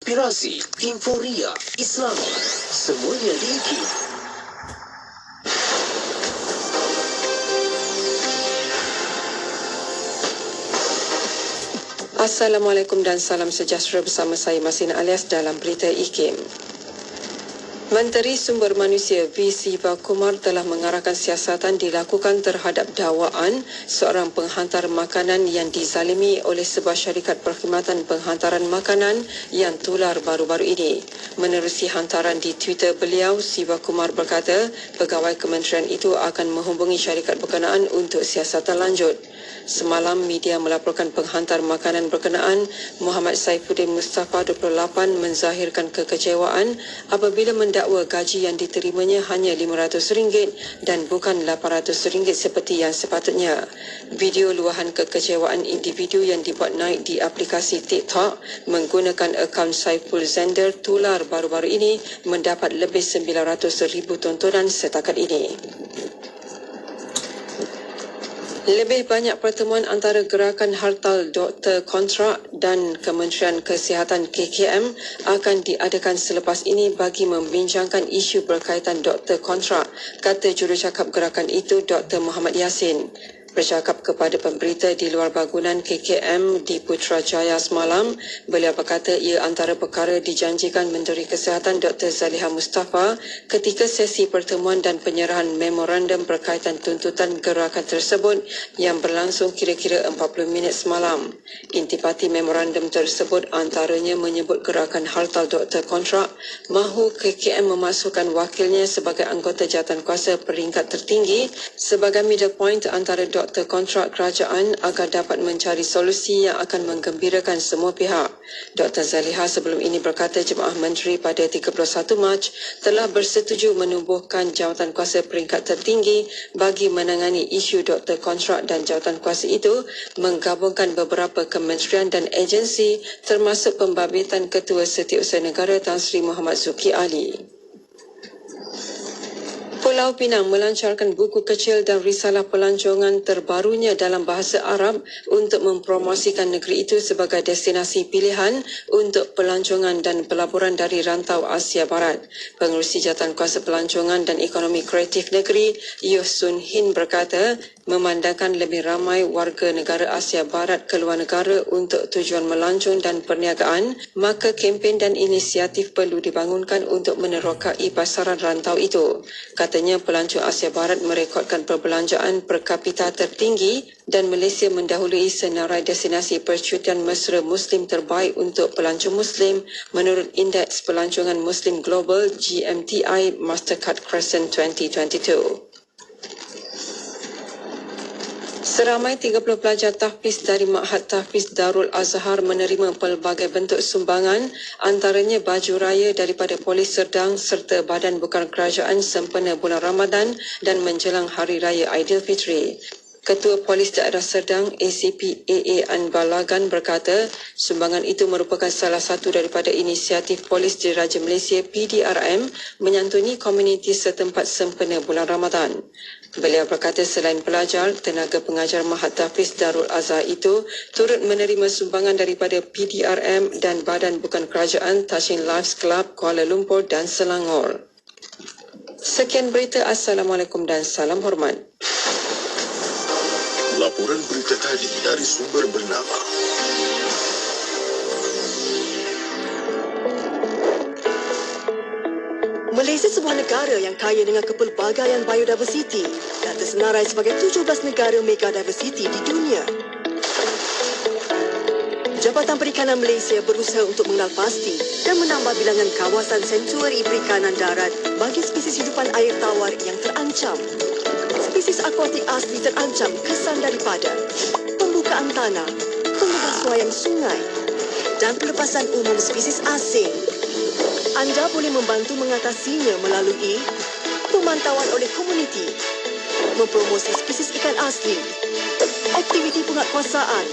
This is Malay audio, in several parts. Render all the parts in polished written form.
inspirasi, euforia, Islami, semuanya diiki. Assalamualaikum dan salam sejahtera bersama saya Masina Alias dalam Berita IKIM. Menteri Sumber Manusia V. Siva Kumar telah mengarahkan siasatan dilakukan terhadap dakwaan seorang penghantar makanan yang dizalimi oleh sebuah syarikat perkhidmatan penghantaran makanan yang tular baru-baru ini. Menerusi hantaran di Twitter beliau, Siva Kumar berkata pegawai kementerian itu akan menghubungi syarikat berkenaan untuk siasatan lanjut. Semalam, media melaporkan penghantar makanan berkenaan, Muhammad Saifuddin Mustafa 28, menzahirkan kekecewaan apabila mendakwa gaji yang diterimanya hanya RM500 dan bukan RM800 seperti yang sepatutnya. Video luahan kekecewaan individu yang dibuat naik di aplikasi TikTok menggunakan akaun Saiful Zender tular baru-baru ini mendapat lebih 900,000 tontonan setakat ini. Lebih banyak pertemuan antara Gerakan Hartal Doktor Kontrak dan Kementerian Kesihatan KKM akan diadakan selepas ini bagi membincangkan isu berkaitan doktor kontrak, kata jurucakap gerakan itu Dr. Muhammad Yassin. Bercakap kepada pemberita di luar bangunan KKM di Putrajaya semalam, beliau berkata ia antara perkara dijanjikan Menteri Kesihatan Dr. Zaliha Mustafa ketika sesi pertemuan dan penyerahan memorandum berkaitan tuntutan gerakan tersebut yang berlangsung kira-kira 40 minit semalam. Intipati memorandum tersebut antaranya menyebut Gerakan Hartal Doktor Kontrak mahu KKM memasukkan wakilnya sebagai anggota jawatankuasa peringkat tertinggi sebagai middle point antara doktor kontrak kerajaan agar dapat mencari solusi yang akan menggembirakan semua pihak. Dr. Zaliha sebelum ini berkata Jemaah Menteri pada 31 Mac telah bersetuju menubuhkan jawatankuasa peringkat tertinggi bagi menangani isu doktor kontrak dan jawatankuasa itu menggabungkan beberapa kementerian dan agensi termasuk pembabit Ketua Setiausaha Negara Tan Sri Muhammad Zuki Ali. Pulau Pinang melancarkan buku kecil dan risalah pelancongan terbarunya dalam bahasa Arab untuk mempromosikan negeri itu sebagai destinasi pilihan untuk pelancongan dan pelaburan dari rantau Asia Barat. Pengerusi Jawatankuasa Pelancongan dan Ekonomi Kreatif Negeri, Yoh Sun Hin berkata, memandangkan lebih ramai warga negara Asia Barat keluar negara untuk tujuan melancong dan perniagaan, maka kempen dan inisiatif perlu dibangunkan untuk menerokai pasaran rantau itu. Katanya pelancong Asia Barat merekodkan perbelanjaan per kapita tertinggi dan Malaysia mendahului senarai destinasi percutian mesra Muslim terbaik untuk pelancong Muslim menurut Indeks Pelancongan Muslim Global GMTI Mastercard Crescent 2022. Seramai 30 pelajar tahfiz dari Ma'had Tahfiz Darul Azhar menerima pelbagai bentuk sumbangan, antaranya baju raya daripada Polis Serdang serta badan bukan kerajaan sempena bulan Ramadan dan menjelang Hari Raya Aidilfitri. Ketua Polis Daerah Serdang ACP AA Anbalagan berkata sumbangan itu merupakan salah satu daripada inisiatif Polis Diraja Malaysia PDRM menyantuni komuniti setempat sempena bulan Ramadan. Beliau berkata selain pelajar, tenaga pengajar Ma'had Tahfiz Darul Azhar itu turut menerima sumbangan daripada PDRM dan Badan Bukan Kerajaan Touching Lives Club Kuala Lumpur dan Selangor. Sekian berita. Assalamualaikum dan salam hormat. Laporan berita tadi dari sumber bernama Malaysia sebuah negara yang kaya dengan kepelbagaian biodiversiti dan tersenarai sebagai 17 negara megadiversiti di dunia. Jabatan Perikanan Malaysia berusaha untuk mengenal pasti dan menambah bilangan kawasan sentuari perikanan darat bagi spesies hidupan air tawar yang terancam. Spesies akuatik asli terancam kesan daripada pembukaan tanah, pengembasuan sungai dan pelepasan umum spesies asing. Anda boleh membantu mengatasinya melalui pemantauan oleh komuniti, mempromosi spesies ikan asli, aktiviti penguatkuasaan,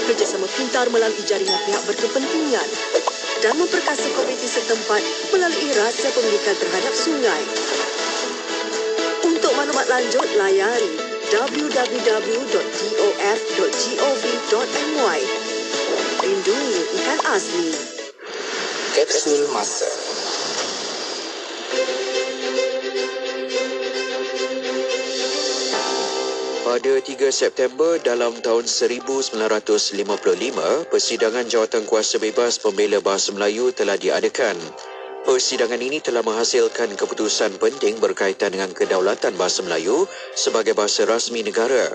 kerjasama pintar melalui jaringan pihak berkepentingan dan memperkasa komuniti setempat melalui rasa pemilikan terhadap sungai. Untuk maklumat lanjut, layari www.dof.gov.my. Lindungi ikan asli. Kapsul Masa. Pada 3 September dalam tahun 1955, persidangan jawatankuasa bebas pembela bahasa Melayu telah diadakan. Persidangan ini telah menghasilkan keputusan penting berkaitan dengan kedaulatan bahasa Melayu sebagai bahasa rasmi negara.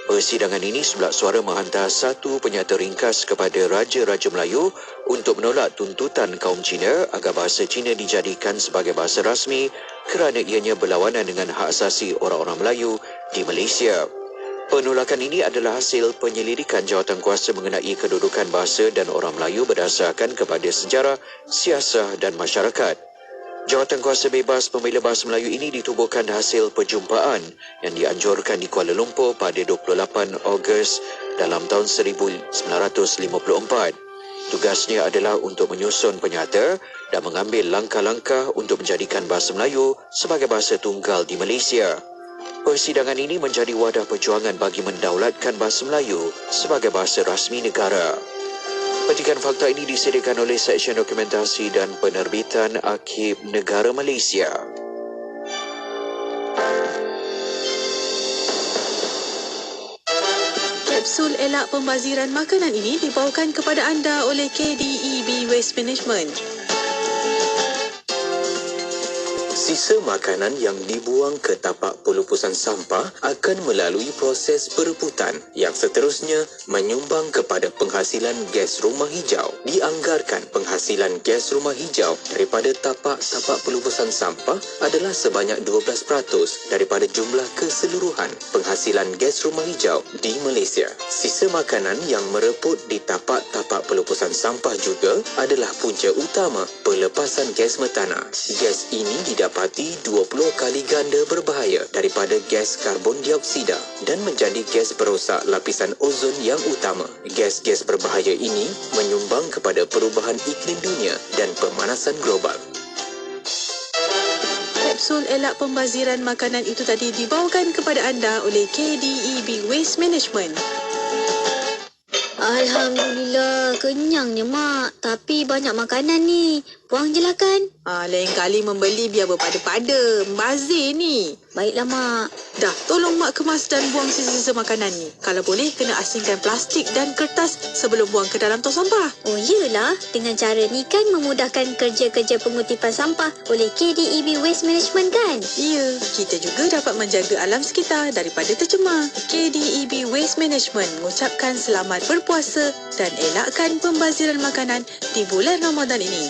Persidangan ini sebelah suara menghantar satu penyata ringkas kepada Raja-Raja Melayu untuk menolak tuntutan kaum Cina agar bahasa Cina dijadikan sebagai bahasa rasmi kerana ianya berlawanan dengan hak asasi orang-orang Melayu di Malaysia. Penolakan ini adalah hasil penyelidikan jawatankuasa mengenai kedudukan bahasa dan orang Melayu berdasarkan kepada sejarah, siasah dan masyarakat. Jawatankuasa bebas pembela bahasa Melayu ini ditubuhkan hasil perjumpaan yang dianjurkan di Kuala Lumpur pada 28 Ogos dalam tahun 1954. Tugasnya adalah untuk menyusun penyata dan mengambil langkah-langkah untuk menjadikan bahasa Melayu sebagai bahasa tunggal di Malaysia. Persidangan ini menjadi wadah perjuangan bagi mendaulatkan bahasa Melayu sebagai bahasa rasmi negara. Petikan fakta ini disediakan oleh Seksyen Dokumentasi dan Penerbitan Arsip Negara Malaysia. Kapsul elak pembaziran makanan ini dibawakan kepada anda oleh KDEB Waste Management. Sisa makanan yang dibuang ke tapak pelupusan sampah akan melalui proses perebutan yang seterusnya menyumbang kepada penghasilan gas rumah hijau. Dianggarkan penghasilan gas rumah hijau daripada tapak-tapak pelupusan sampah adalah sebanyak 12% daripada jumlah keseluruhan penghasilan gas rumah hijau di Malaysia. Sisa makanan yang mereput di tapak-tapak pelupusan sampah juga adalah punca utama pelepasan gas metana. Gas ini didapati 20 kali ganda berbahaya daripada gas karbon dioksida dan menjadi gas perosak lapisan ozon yang utama. Gas-gas berbahaya ini menyumbang kepada perubahan iklim dunia dan pemanasan global. Kapsul elak pembaziran makanan itu tadi dibawakan kepada anda oleh KDEB Waste Management. Alhamdulillah, kenyangnya mak. Tapi banyak makanan ni. Buang je lah kan? Lain kali membeli biar berpada-pada. Membazir ni. Baiklah mak. Dah, tolong mak kemas dan buang sisa-sisa makanan ni. Kalau boleh, kena asingkan plastik dan kertas sebelum buang ke dalam tong sampah. Oh iyalah, dengan cara ni kan memudahkan kerja-kerja pengutipan sampah oleh KDEB Waste Management kan? Ya, kita juga dapat menjaga alam sekitar daripada tercemar. KDEB Waste Management mengucapkan selamat berpuasa dan elakkan pembaziran makanan di bulan Ramadan ini.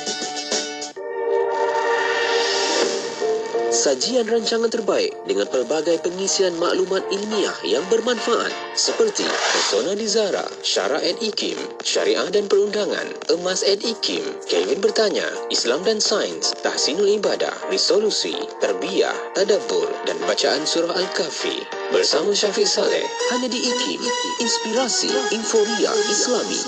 Sajian rancangan terbaik dengan pelbagai pengisian maklumat ilmiah yang bermanfaat seperti Persona di Zara, Syara & Ikim, Syariah dan Perundangan, Emas & Ikim, Kelvin Bertanya, Islam dan Sains, Tahsinul Ibadah, Resolusi, Tarbiyah, Tadabbur dan Bacaan Surah Al-Kahfi. Bersama Syafiq Saleh, hanya di Ikim, Inspirasi Inforia Islami.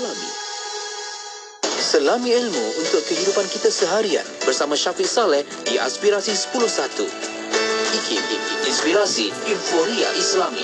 Selami ilmu untuk kehidupan kita seharian bersama Syafiq Saleh di Aspirasi 10.1. IKIM, Inspirasi Inforia Islami.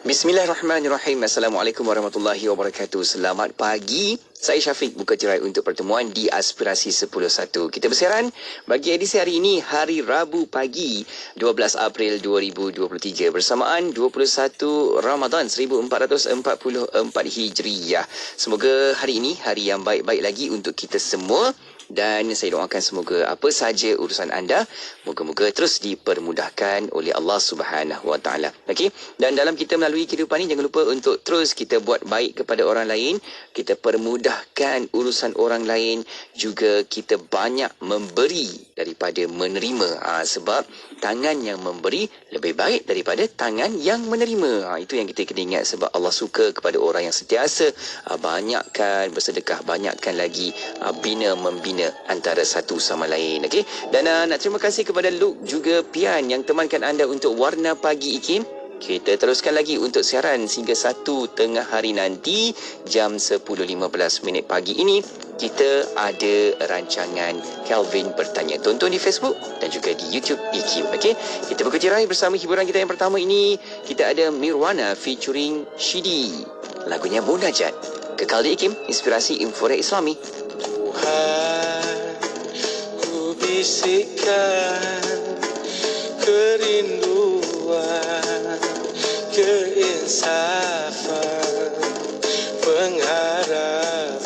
Bismillahirrahmanirrahim. Assalamualaikum warahmatullahi wabarakatuh. Selamat pagi. Saya Syafiq buka tirai untuk pertemuan di Aspirasi 10.1. Kita bersiaran bagi edisi hari ini, hari Rabu pagi 12 April 2023 bersamaan 21 Ramadan 1444 Hijriyah. Semoga hari ini hari yang baik-baik lagi untuk kita semua. Dan saya doakan semoga apa sahaja urusan anda, moga-moga terus dipermudahkan oleh Allah Subhanahu Wa Taala. Okey. Dan dalam kita melalui kehidupan ini, jangan lupa untuk terus kita buat baik kepada orang lain, kita permudahkan urusan orang lain, juga kita banyak memberi daripada menerima. Sebab tangan yang memberi lebih baik daripada tangan yang menerima. Itu yang kita kena ingat, sebab Allah suka kepada orang yang sentiasa banyakkan bersedekah, banyakkan lagi bina membina antara satu sama lain. Okey. Dan nak terima kasih kepada Luke juga Pian yang temankan anda untuk Warna Pagi IKIM. Kita teruskan lagi untuk siaran sehingga 1 tengah hari nanti jam 10.15 pagi ini. Kita ada rancangan Kelvin Bertanya. Tonton di Facebook dan juga di YouTube IKIM. Okey. Kita buka tirai bersama hiburan kita yang pertama ini. Kita ada Mirwana featuring Shidi. lagunya Munajat. Kekal di IKIM, inspirasi Inforia Islami. Tuhan, ku bisikkan kerinduan, keinsafan, pengharapan.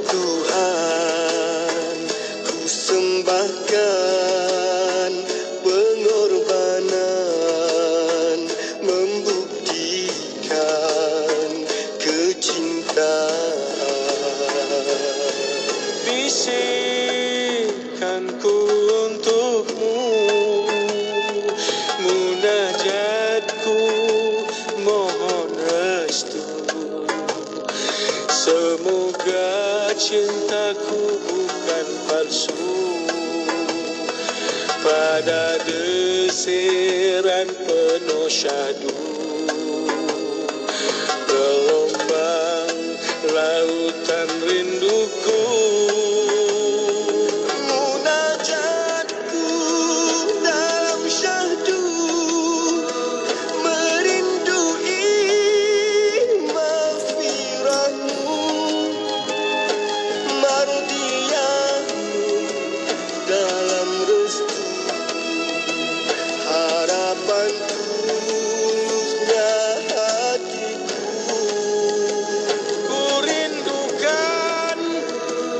Tuhan, ku sembahkan pengorbanan, membuktikan kecintaan. Bisikkanku untukmu, munajatku mohon restu. Semoga cintaku bukan palsu, pada desiran penuh syahdu. Gelombang lautan rinduku, munajatku dalam syahdu, merindui maghfirahmu, mardiahmu dalam restu, harapan tulusnya hatiku. Ku rindukan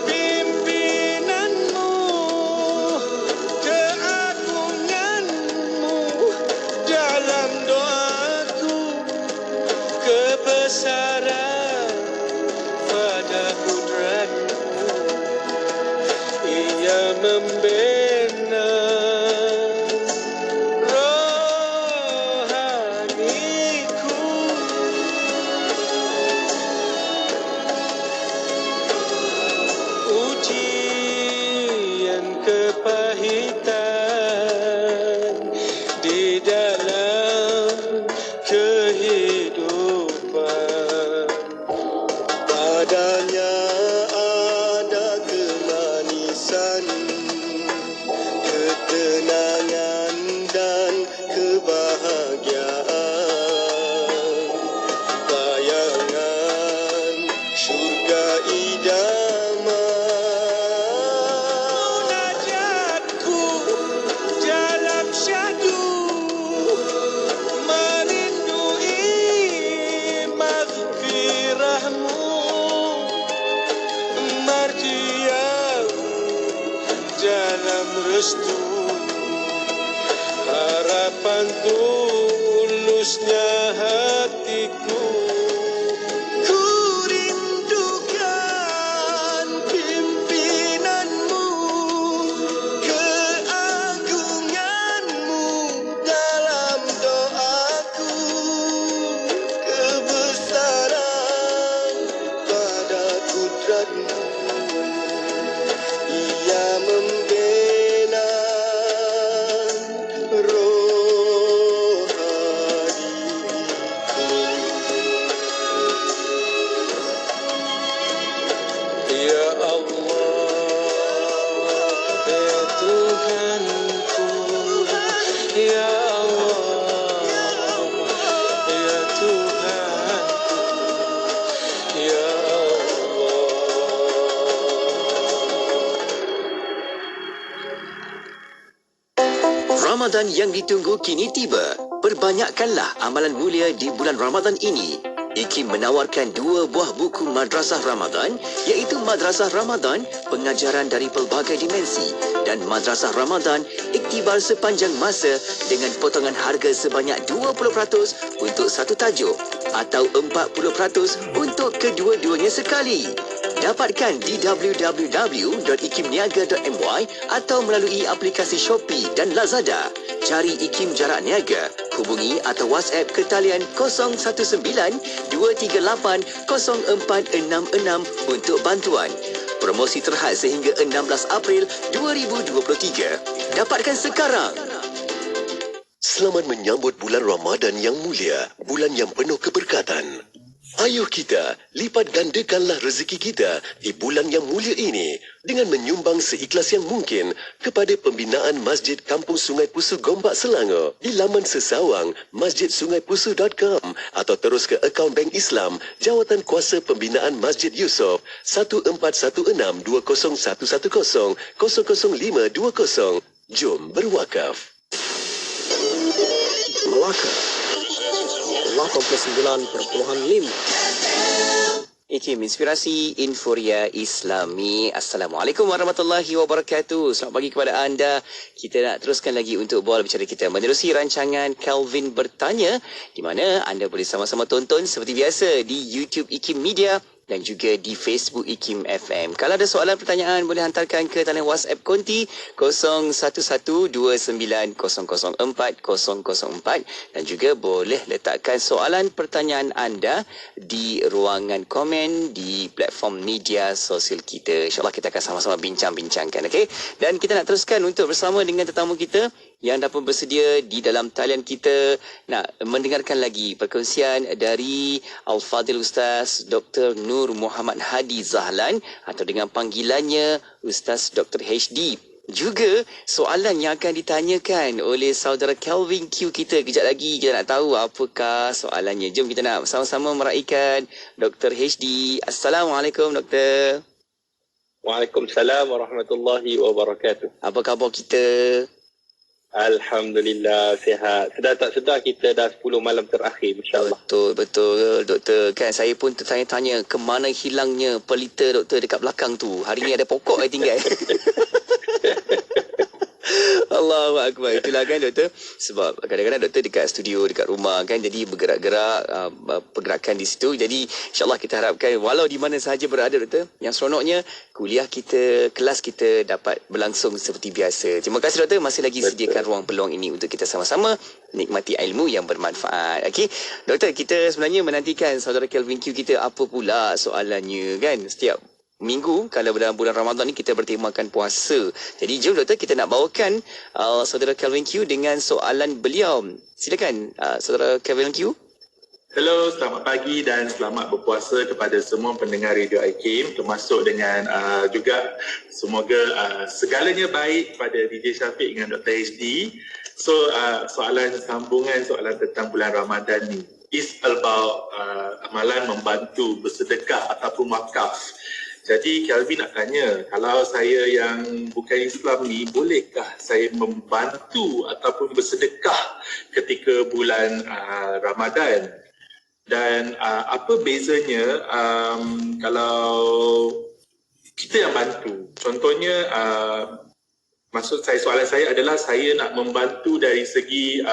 pimpinanmu, keagunganmu dalam doaku, kebesaran pada kudratmu. Ia membina rohaniku. Ujian kepahitan di dalam kehidupan, padanya ada kemanisan, ketenangan dan kebahagiaan, bayangan syurga idaman. Munajatku dalam syahdu, merindui maghfirahmu, mardiahmu dalam restu, harapan tulusnya hatiku. Ku rindukan pimpinanmu, keagunganmu dalam doaku, kebesaran pada kudratmu. Ia membina rohaniku. Ya Allah, ya Tuhanku, ya Allah, ya Tuhanku, ya Allah. Ramadan yang ditunggu kini tiba. Perbanyakkanlah amalan mulia di bulan Ramadan ini. IKIM menawarkan 2 buah buku Madrasah Ramadan, iaitu Madrasah Ramadan, pengajaran dari pelbagai dimensi, dan Madrasah Ramadan, iktibar sepanjang masa dengan potongan harga sebanyak 20% untuk satu tajuk atau 40% untuk kedua-duanya sekali. Dapatkan di www.ikimniaga.my atau melalui aplikasi Shopee dan Lazada. Cari IKIM Jarak Niaga, hubungi atau WhatsApp ke talian 019-238-0466 untuk bantuan. Promosi terhad sehingga 16 April 2023. Dapatkan sekarang. Selamat menyambut bulan Ramadan yang mulia, bulan yang penuh keberkatan. Ayuh kita, lipat gandakanlah rezeki kita di bulan yang mulia ini dengan menyumbang seikhlas yang mungkin kepada pembinaan Masjid Kampung Sungai Pusu Gombak Selangor di laman sesawang masjidsungaipusu.com atau terus ke akaun Bank Islam Jawatan Kuasa Pembinaan Masjid Yusof 1416-20110-00520. Jom berwakaf. Melaka 89.5. IKIM Inspirasi Inforia Islami. Assalamualaikum warahmatullahi wabarakatuh. Selamat pagi kepada anda. Kita nak teruskan lagi untuk bola bicara kita menerusi rancangan Kelvin Bertanya, di mana anda boleh sama-sama tonton seperti biasa di YouTube IKIM Media dan juga di Facebook IKIM FM. Kalau ada soalan pertanyaan, boleh hantarkan ke talian WhatsApp konti 011290040004 dan juga boleh letakkan soalan pertanyaan anda di ruangan komen di platform media sosial kita. InsyaAllah kita akan sama-sama bincang-bincangkan. Okay? Dan kita nak teruskan untuk bersama dengan tetamu kita yang dah pun bersedia di dalam talian kita nak mendengarkan lagi perkongsian dari Al-Fadhil Ustaz Dr. Nur Muhammad Hadi Zahlan atau dengan panggilannya Ustaz Dr. HD. Juga soalan yang akan ditanyakan oleh saudara Kelvin Q kita kejap lagi. Kita nak tahu apakah soalannya. Jom kita nak sama-sama meraihkan Dr. HD. Assalamualaikum Doktor. Waalaikumsalam warahmatullahi wabarakatuh. Apa khabar kita? Alhamdulillah sihat. Sedar tak sedar kita dah 10 malam terakhir, insyaAllah. Betul doktor. Kan saya pun tertanya-tanya ke mana hilangnya pelita doktor dekat belakang tu. Hari ni ada pokok yang tinggal. Allahu Akbar. Itulah kan doktor. Sebab kadang-kadang doktor dekat studio, dekat rumah kan. Jadi bergerak-gerak pergerakan di situ. Jadi insyaAllah kita harapkan walau di mana sahaja berada doktor, yang seronoknya kuliah kita, kelas kita dapat berlangsung seperti biasa. Terima kasih doktor masih lagi sediakan ruang peluang ini untuk kita sama-sama nikmati ilmu yang bermanfaat. Okey. Doktor, kita sebenarnya menantikan saudara Kelvin Q kita apa pula soalannya kan. Setiap minggu kalau dalam bulan Ramadan ni kita bertemakan puasa. Jadi jom doktor kita nak bawakan saudara Kelvin Q dengan soalan beliau. Silakan saudara Kelvin Q. Hello, selamat pagi dan selamat berpuasa kepada semua pendengar Radio IKIM, termasuk dengan juga semoga segalanya baik pada DJ Syafiq dengan Dr. HD. So soalan sambungan soalan tentang bulan Ramadan ni is about amalan membantu bersedekah ataupun wakaf. Jadi Kelvin nak tanya, kalau saya yang bukan Islam ni, bolehkah saya membantu ataupun bersedekah ketika bulan Ramadan? Dan apa bezanya kalau kita yang bantu? Contohnya, maksud saya, soalan saya adalah saya nak membantu dari segi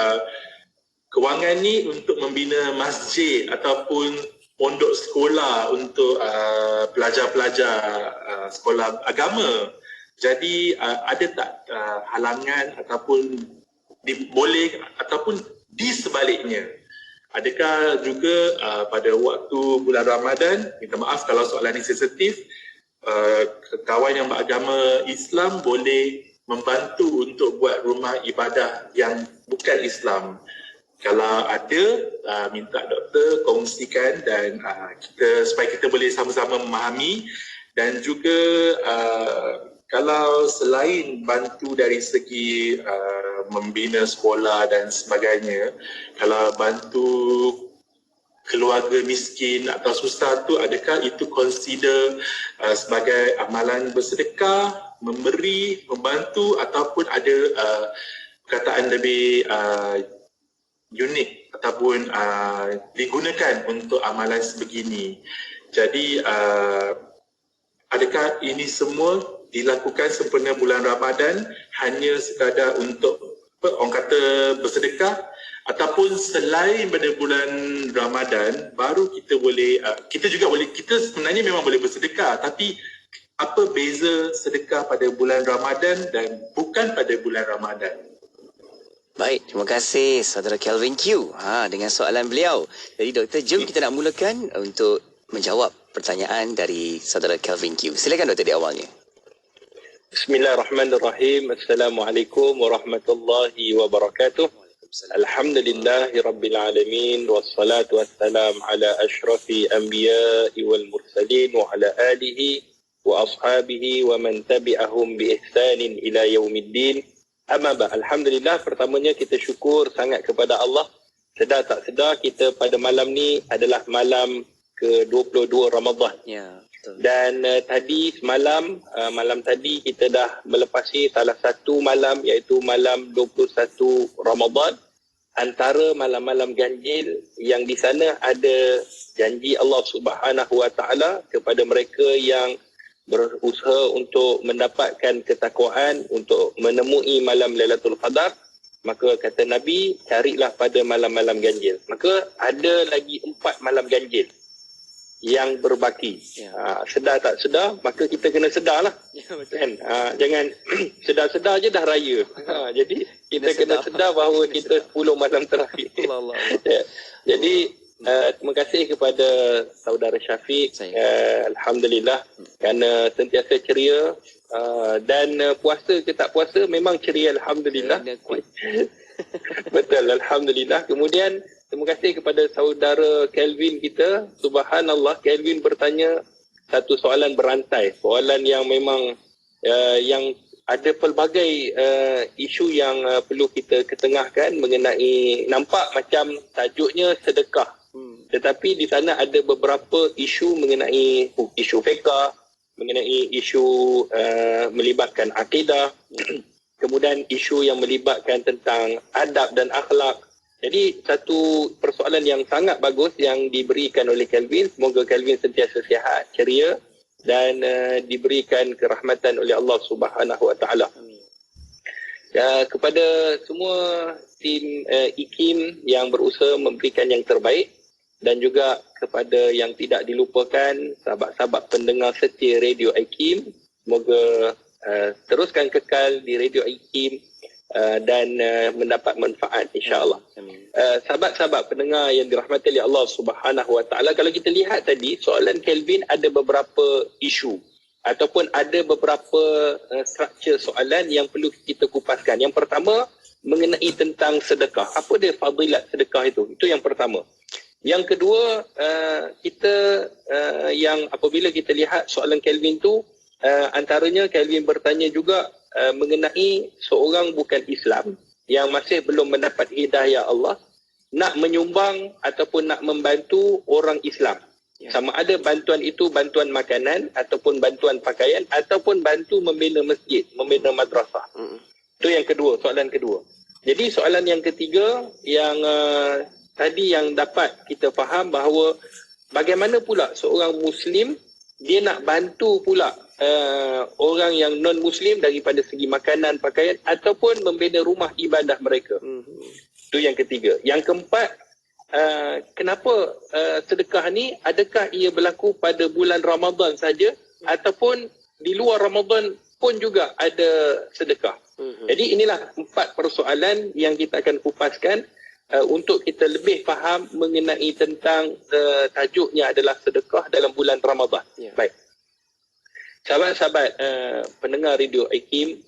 kewangan ni untuk membina masjid ataupun pondok sekolah untuk pelajar-pelajar sekolah agama. Jadi ada tak halangan ataupun boleh ataupun di sebaliknya? Adakah juga pada waktu bulan Ramadan, minta maaf kalau soalan ini sensitif, kawan yang beragama Islam boleh membantu untuk buat rumah ibadah yang bukan Islam? Kalau ada, minta doktor kongsikan dan supaya kita boleh sama-sama memahami. Dan juga kalau selain bantu dari segi membina sekolah dan sebagainya, kalau bantu keluarga miskin atau susah tu, adakah itu consider sebagai amalan bersedekah, memberi, membantu, ataupun ada perkataan lebih unik ataupun digunakan untuk amalan sebegini? Jadi adakah ini semua dilakukan sempena bulan Ramadan hanya sekadar untuk orang kata bersedekah, ataupun selain pada bulan Ramadan baru kita boleh kita sebenarnya memang boleh bersedekah, tapi apa beza sedekah pada bulan Ramadan dan bukan pada bulan Ramadan? Baik, terima kasih saudara Kelvin Q dengan soalan beliau. Jadi doktor, jom kita nak mulakan untuk menjawab pertanyaan dari saudara Kelvin Q. Silakan doktor di awalnya. Bismillahirrahmanirrahim. Assalamualaikum warahmatullahi wabarakatuh. Alhamdulillahi Rabbil Alamin. Wassalatu wassalam ala ashrafi anbiya'i wal mursalin wa ala alihi wa ashabihi wa man tabi'ahum bi ihsanin ila yaumiddin. Amma ba, Alhamdulillah, pertamanya kita syukur sangat kepada Allah. Sedar tak sedar kita pada malam ni adalah malam ke-22 Ramadan. Ya, betul. Dan tadi semalam, malam tadi kita dah melepasi salah satu malam, iaitu malam 21 Ramadan. Antara malam-malam ganjil yang di sana ada janji Allah Subhanahu Wa Taala kepada mereka yang berusaha untuk mendapatkan ketakwaan, untuk menemui malam Lailatul Qadar, maka kata Nabi, carilah pada malam-malam ganjil. Maka ada lagi 4 malam ganjil yang berbaki. Sedar tak sedar, maka kita kena sedarlah. Kan? Jangan sedar-sedar je dah raya. Jadi kita kena sedar bahawa kita 10 malam terakhir. Jadi terima kasih kepada saudara Syafiq. Alhamdulillah kerana sentiasa ceria, dan puasa ke tak puasa memang ceria, alhamdulillah. Betul, alhamdulillah. Kemudian terima kasih kepada saudara Kelvin kita. Subhanallah, Kelvin bertanya satu soalan berantai, soalan yang memang yang ada pelbagai isu yang perlu kita ketengahkan mengenai, nampak macam tajuknya sedekah, tetapi di sana ada beberapa isu mengenai isu fiqh, mengenai isu melibatkan akidah, kemudian isu yang melibatkan tentang adab dan akhlak. Jadi satu persoalan yang sangat bagus yang diberikan oleh Kelvin. Semoga Kelvin sentiasa sihat, ceria dan diberikan kerahmatan oleh Allah Subhanahu Wa Taala. Kepada semua tim IKIM yang berusaha memberikan yang terbaik, dan juga kepada yang tidak dilupakan sahabat-sahabat pendengar setia Radio IKIM, semoga teruskan kekal di Radio IKIM dan mendapat manfaat, insya-Allah. Sahabat-sahabat pendengar yang dirahmati oleh Allah Subhanahu Wa Taala, kalau kita lihat tadi soalan Kelvin ada beberapa isu ataupun ada beberapa struktur soalan yang perlu kita kupaskan. Yang pertama mengenai tentang sedekah. Apa dia fadilat sedekah itu? Itu yang pertama. Yang kedua, kita yang apabila kita lihat soalan Kelvin tu, antaranya Kelvin bertanya juga mengenai seorang bukan Islam yang masih belum mendapat hidayah Allah nak menyumbang ataupun nak membantu orang Islam. Sama ada bantuan itu bantuan makanan ataupun bantuan pakaian ataupun bantu membina masjid, membina madrasah. Itu yang kedua, soalan kedua. Jadi soalan yang ketiga yang tadi yang dapat kita faham bahawa bagaimana pula seorang Muslim dia nak bantu pula orang yang non-Muslim daripada segi makanan, pakaian ataupun membina rumah ibadah mereka. Itu yang ketiga. Yang keempat, kenapa sedekah ni, adakah ia berlaku pada bulan Ramadan saja ataupun di luar Ramadan pun juga ada sedekah? Jadi inilah 4 persoalan yang kita akan kupaskan untuk kita lebih faham mengenai tentang tajuknya adalah sedekah dalam bulan Ramadan. Baik. Sahabat-sahabat pendengar Radio IKIM,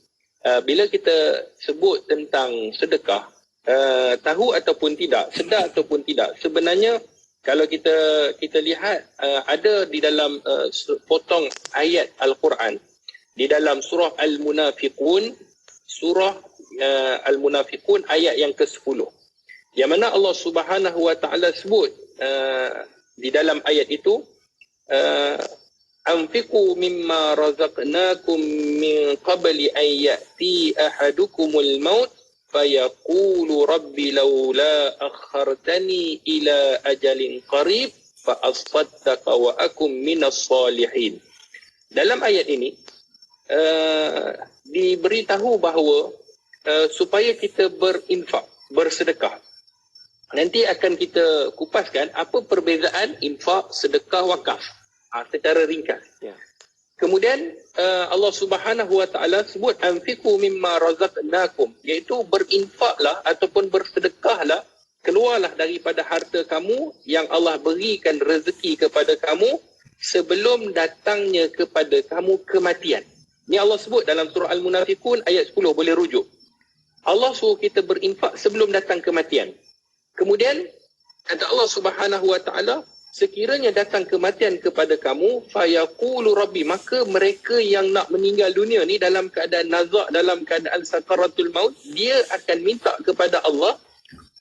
bila kita sebut tentang sedekah, tahu ataupun tidak, sedar ataupun tidak, sebenarnya kalau kita lihat ada di dalam potong ayat Al-Quran di dalam surah Al-Munafiqun, surah Al-Munafiqun ayat yang ke-10, yang mana Allah Subhanahu Wa Taala sebut di dalam ayat itu, anfiqu mimma razaqnakum min qabli an ya'ti ahadukumul maut fayaqulu rabbi laula akhartani ila ajalin qarib fa asaddaqa wa akum minas salihin. Dalam ayat ini diberitahu bahawa supaya kita berinfak, bersedekah. Nanti akan kita kupaskan apa perbezaan infak, sedekah, wakaf secara ringkas. Kemudian Allah Subhanahu Wa Taala sebut anfiqu mimma razaqnakum, iaitu berinfaklah ataupun bersedekahlah, keluarlah daripada harta kamu yang Allah berikan rezeki kepada kamu sebelum datangnya kepada kamu kematian. Ini Allah sebut dalam surah Al-Munafiqun ayat 10, boleh rujuk. Allah suruh kita berinfak sebelum datang kematian. Kemudian kata Allah Subhanahu wa taala, sekiranya datang kematian kepada kamu, fayaqulu rabbi, maka mereka yang nak meninggal dunia ni dalam keadaan nazak, dalam keadaan sakaratul maut, dia akan minta kepada Allah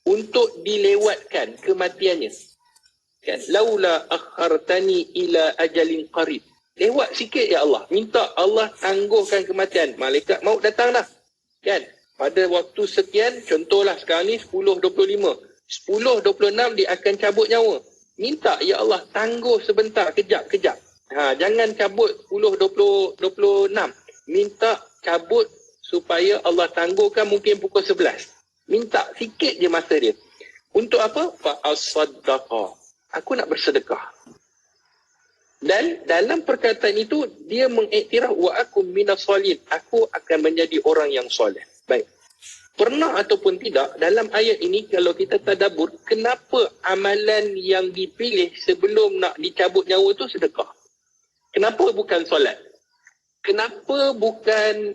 untuk dilewatkan kematiannya. Kan, laula akhartani ila ajalin qarib. Lewat sikit ya Allah, minta Allah tangguhkan kematian. Malaikat maut datang dah. Kan? Pada waktu sekian, contohlah sekarang ni 10.25. 10.26 dia akan cabut nyawa. Minta ya Allah tangguh sebentar, kejap. Jangan cabut 10.26. Minta cabut supaya Allah tangguhkan mungkin pukul 11. Minta sikit je masa dia. Untuk apa? Fa'asaddaqa. Aku nak bersedekah. Dan dalam perkataan itu dia mengiktiraf wa akum minas solihin. Aku akan menjadi orang yang soleh. Baik. Pernah ataupun tidak, dalam ayat ini kalau kita tadabbur, kenapa amalan yang dipilih sebelum nak dicabut nyawa tu sedekah? Kenapa bukan solat? Kenapa bukan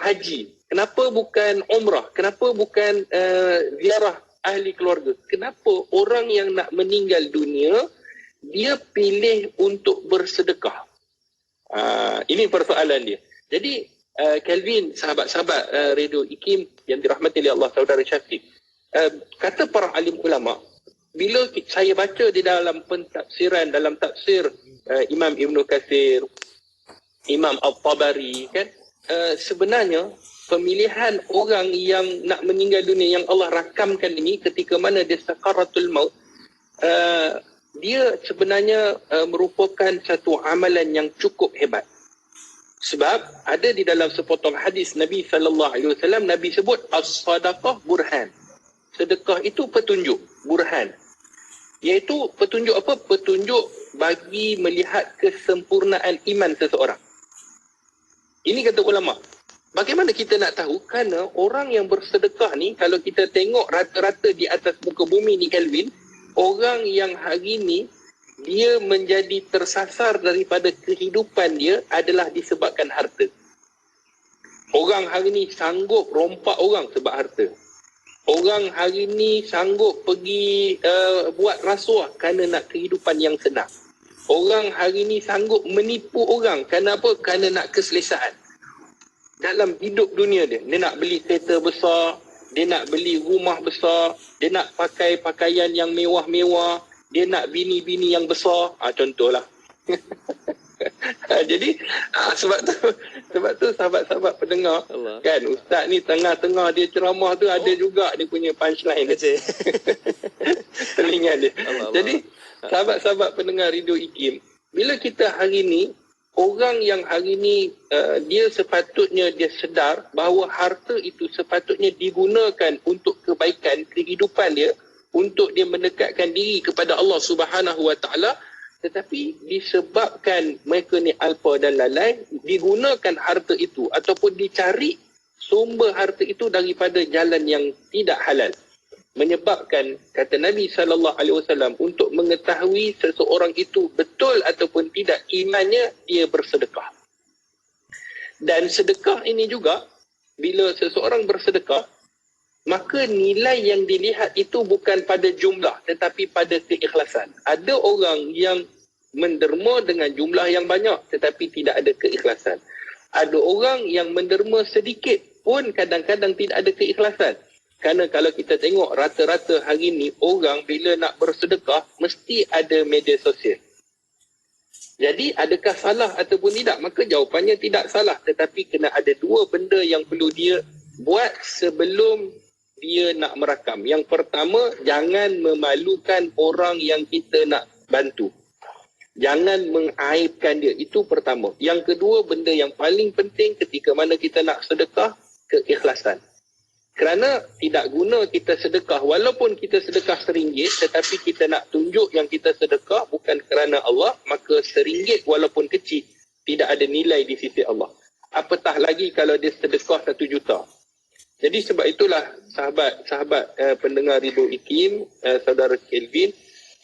haji? Kenapa bukan umrah? Kenapa bukan ziarah ahli keluarga? Kenapa orang yang nak meninggal dunia, dia pilih untuk bersedekah? Ini persoalan dia. Jadi, Kelvin, sahabat-sahabat Radio IKIM yang dirahmati oleh Allah, saudara Syafiq, kata para alim ulama, bila saya baca di dalam pentafsiran, dalam tafsir Imam Ibn Katsir, Imam Al-Tabari, kan, sebenarnya pemilihan orang yang nak meninggal dunia yang Allah rakamkan ini ketika mana dia sakaratul maut, dia sebenarnya merupakan satu amalan yang cukup hebat. Sebab ada di dalam sepotong hadis Nabi SAW, Nabi sebut as-sadaqah burhan. Sedekah itu petunjuk, burhan. Iaitu petunjuk apa? Petunjuk bagi melihat kesempurnaan iman seseorang. Ini kata ulama. Bagaimana kita nak tahu? Kerana orang yang bersedekah ni, kalau kita tengok rata-rata di atas muka bumi ni, Kelvin, orang yang hari ni dia menjadi tersasar daripada kehidupan dia adalah disebabkan harta. Orang hari ni sanggup rompak orang sebab harta. Orang hari ni sanggup pergi buat rasuah kerana nak kehidupan yang senang. Orang hari ni sanggup menipu orang kerana apa? Kerana nak keselesaan. Dalam hidup dunia dia nak beli kereta besar, dia nak beli rumah besar, dia nak pakai pakaian yang mewah-mewah, dia nak bini-bini yang besar, contohlah. Jadi sebab tu sahabat-sahabat pendengar, Allah, kan, ustaz ni tengah-tengah dia ceramah tu ada juga dia punya punchline dia. Telinga dia. Allah. Jadi sahabat-sahabat pendengar Radio IKIM, bila kita hari ni, orang yang hari ni dia sepatutnya dia sedar bahawa harta itu sepatutnya digunakan untuk kebaikan kehidupan dia, untuk dia mendekatkan diri kepada Allah Subhanahu wa taala, tetapi disebabkan mereka ni alpa dan lalai, digunakan harta itu ataupun dicari sumber harta itu daripada jalan yang tidak halal. Menyebabkan kata Nabi SAW, untuk mengetahui seseorang itu betul ataupun tidak imannya, dia bersedekah. Dan sedekah ini juga, bila seseorang bersedekah, maka nilai yang dilihat itu bukan pada jumlah tetapi pada keikhlasan. Ada orang yang menderma dengan jumlah yang banyak tetapi tidak ada keikhlasan. Ada orang yang menderma sedikit pun kadang-kadang tidak ada keikhlasan. Kerana kalau kita tengok rata-rata hari ni, orang bila nak bersedekah mesti ada media sosial. Jadi adakah salah ataupun tidak? Maka jawapannya tidak salah, tetapi kena ada dua benda yang perlu dia buat sebelum dia nak merakam. Yang pertama, jangan memalukan orang yang kita nak bantu. Jangan mengaibkan dia. Itu pertama. Yang kedua, benda yang paling penting ketika mana kita nak sedekah, keikhlasan. Kerana tidak guna kita sedekah, walaupun kita sedekah RM1, tetapi kita nak tunjuk yang kita sedekah bukan kerana Allah, maka RM1 walaupun kecil, tidak ada nilai di sisi Allah. Apatah lagi kalau dia sedekah 1 juta. Jadi sebab itulah sahabat-sahabat pendengar Radio IKIM, saudara Kelvin,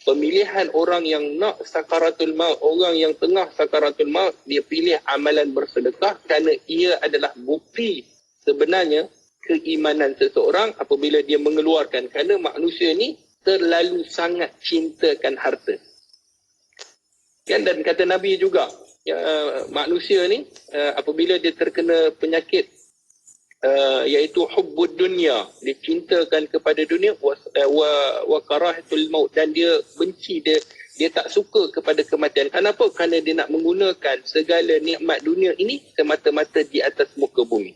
pemilihan orang yang nak sakaratul maut, orang yang tengah sakaratul maut, dia pilih amalan bersedekah kerana ia adalah bukti sebenarnya keimanan seseorang apabila dia mengeluarkan, kerana manusia ni terlalu sangat cintakan harta. Kan, dan kata Nabi juga, manusia ni apabila dia terkena penyakit iaitu hubbud dunya, dia cintakan kepada dunia, wa karahatul maut, dan dia benci, dia tak suka kepada kematian. Kenapa? Kerana dia nak menggunakan segala nikmat dunia ini semata-mata di atas muka bumi.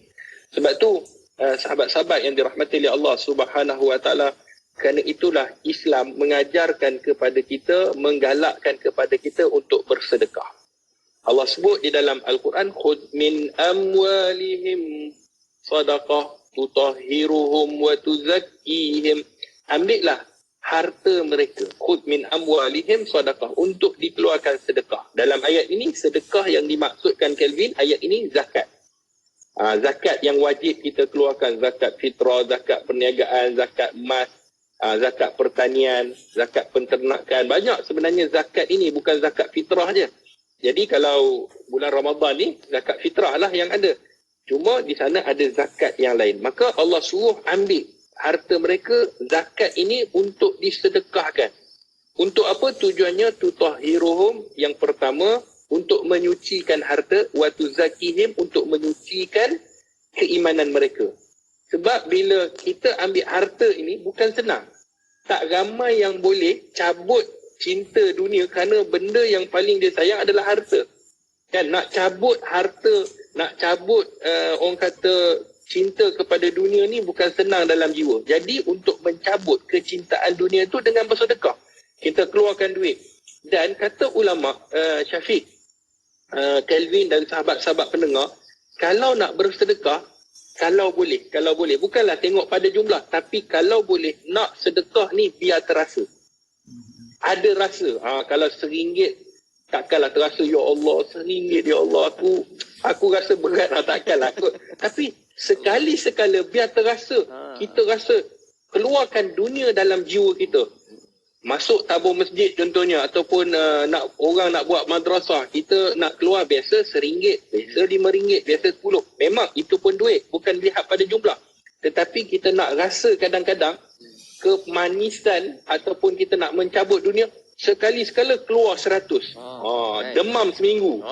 Sebab tu sahabat-sahabat yang dirahmati oleh Allah Subhanahu wa taala, kerana itulah Islam mengajarkan kepada kita, menggalakkan kepada kita untuk bersedekah. Allah sebut di dalam Al-Quran, khudh min amwalihim sadaqah tutahhiruhum wa tuzakkihim. Ambillah harta mereka, khudh min amwalihim sadaqah, untuk dikeluarkan sedekah. Dalam ayat ini, sedekah yang dimaksudkan Kelvin, ayat ini zakat. Zakat yang wajib kita keluarkan, zakat fitrah, zakat perniagaan, zakat emas, zakat pertanian, zakat penternakan. Banyak sebenarnya zakat ini, bukan zakat fitrah je. Jadi kalau bulan Ramadan ni, zakat fitrah lah yang ada. Cuma di sana ada zakat yang lain. Maka Allah suruh ambil harta mereka, zakat ini untuk disedekahkan. Untuk apa tujuannya? Tutahhiruhum, yang pertama, untuk menyucikan harta, wa tuzakkihim, untuk menyucikan keimanan mereka. Sebab bila kita ambil harta ini bukan senang. Tak ramai yang boleh cabut cinta dunia kerana benda yang paling dia sayang adalah harta. Kan, nak cabut harta, nak cabut orang kata cinta kepada dunia ni bukan senang dalam jiwa. Jadi untuk mencabut kecintaan dunia tu dengan bersedekah, kita keluarkan duit. Dan kata ulama Syafiq, Kelvin dan sahabat-sahabat pendengar, kalau nak bersedekah, kalau boleh, bukanlah tengok pada jumlah, tapi kalau boleh nak sedekah ni biar terasa. Ada rasa. Kalau RM1 takkanlah terasa, ya Allah, RM1, ya Allah, aku rasa berat lah, takkanlah. Tapi sekali-sekala biar terasa, kita rasa keluarkan dunia dalam jiwa kita. Masuk tabung masjid contohnya, ataupun orang nak buat madrasah, kita nak keluar biasa RM1, biasa RM5, biasa RM10. Memang itu pun duit, bukan lihat pada jumlah. Tetapi kita nak rasa kadang-kadang kemanisan ataupun kita nak mencabut dunia, sekali-sekala keluar 100. Demam seminggu.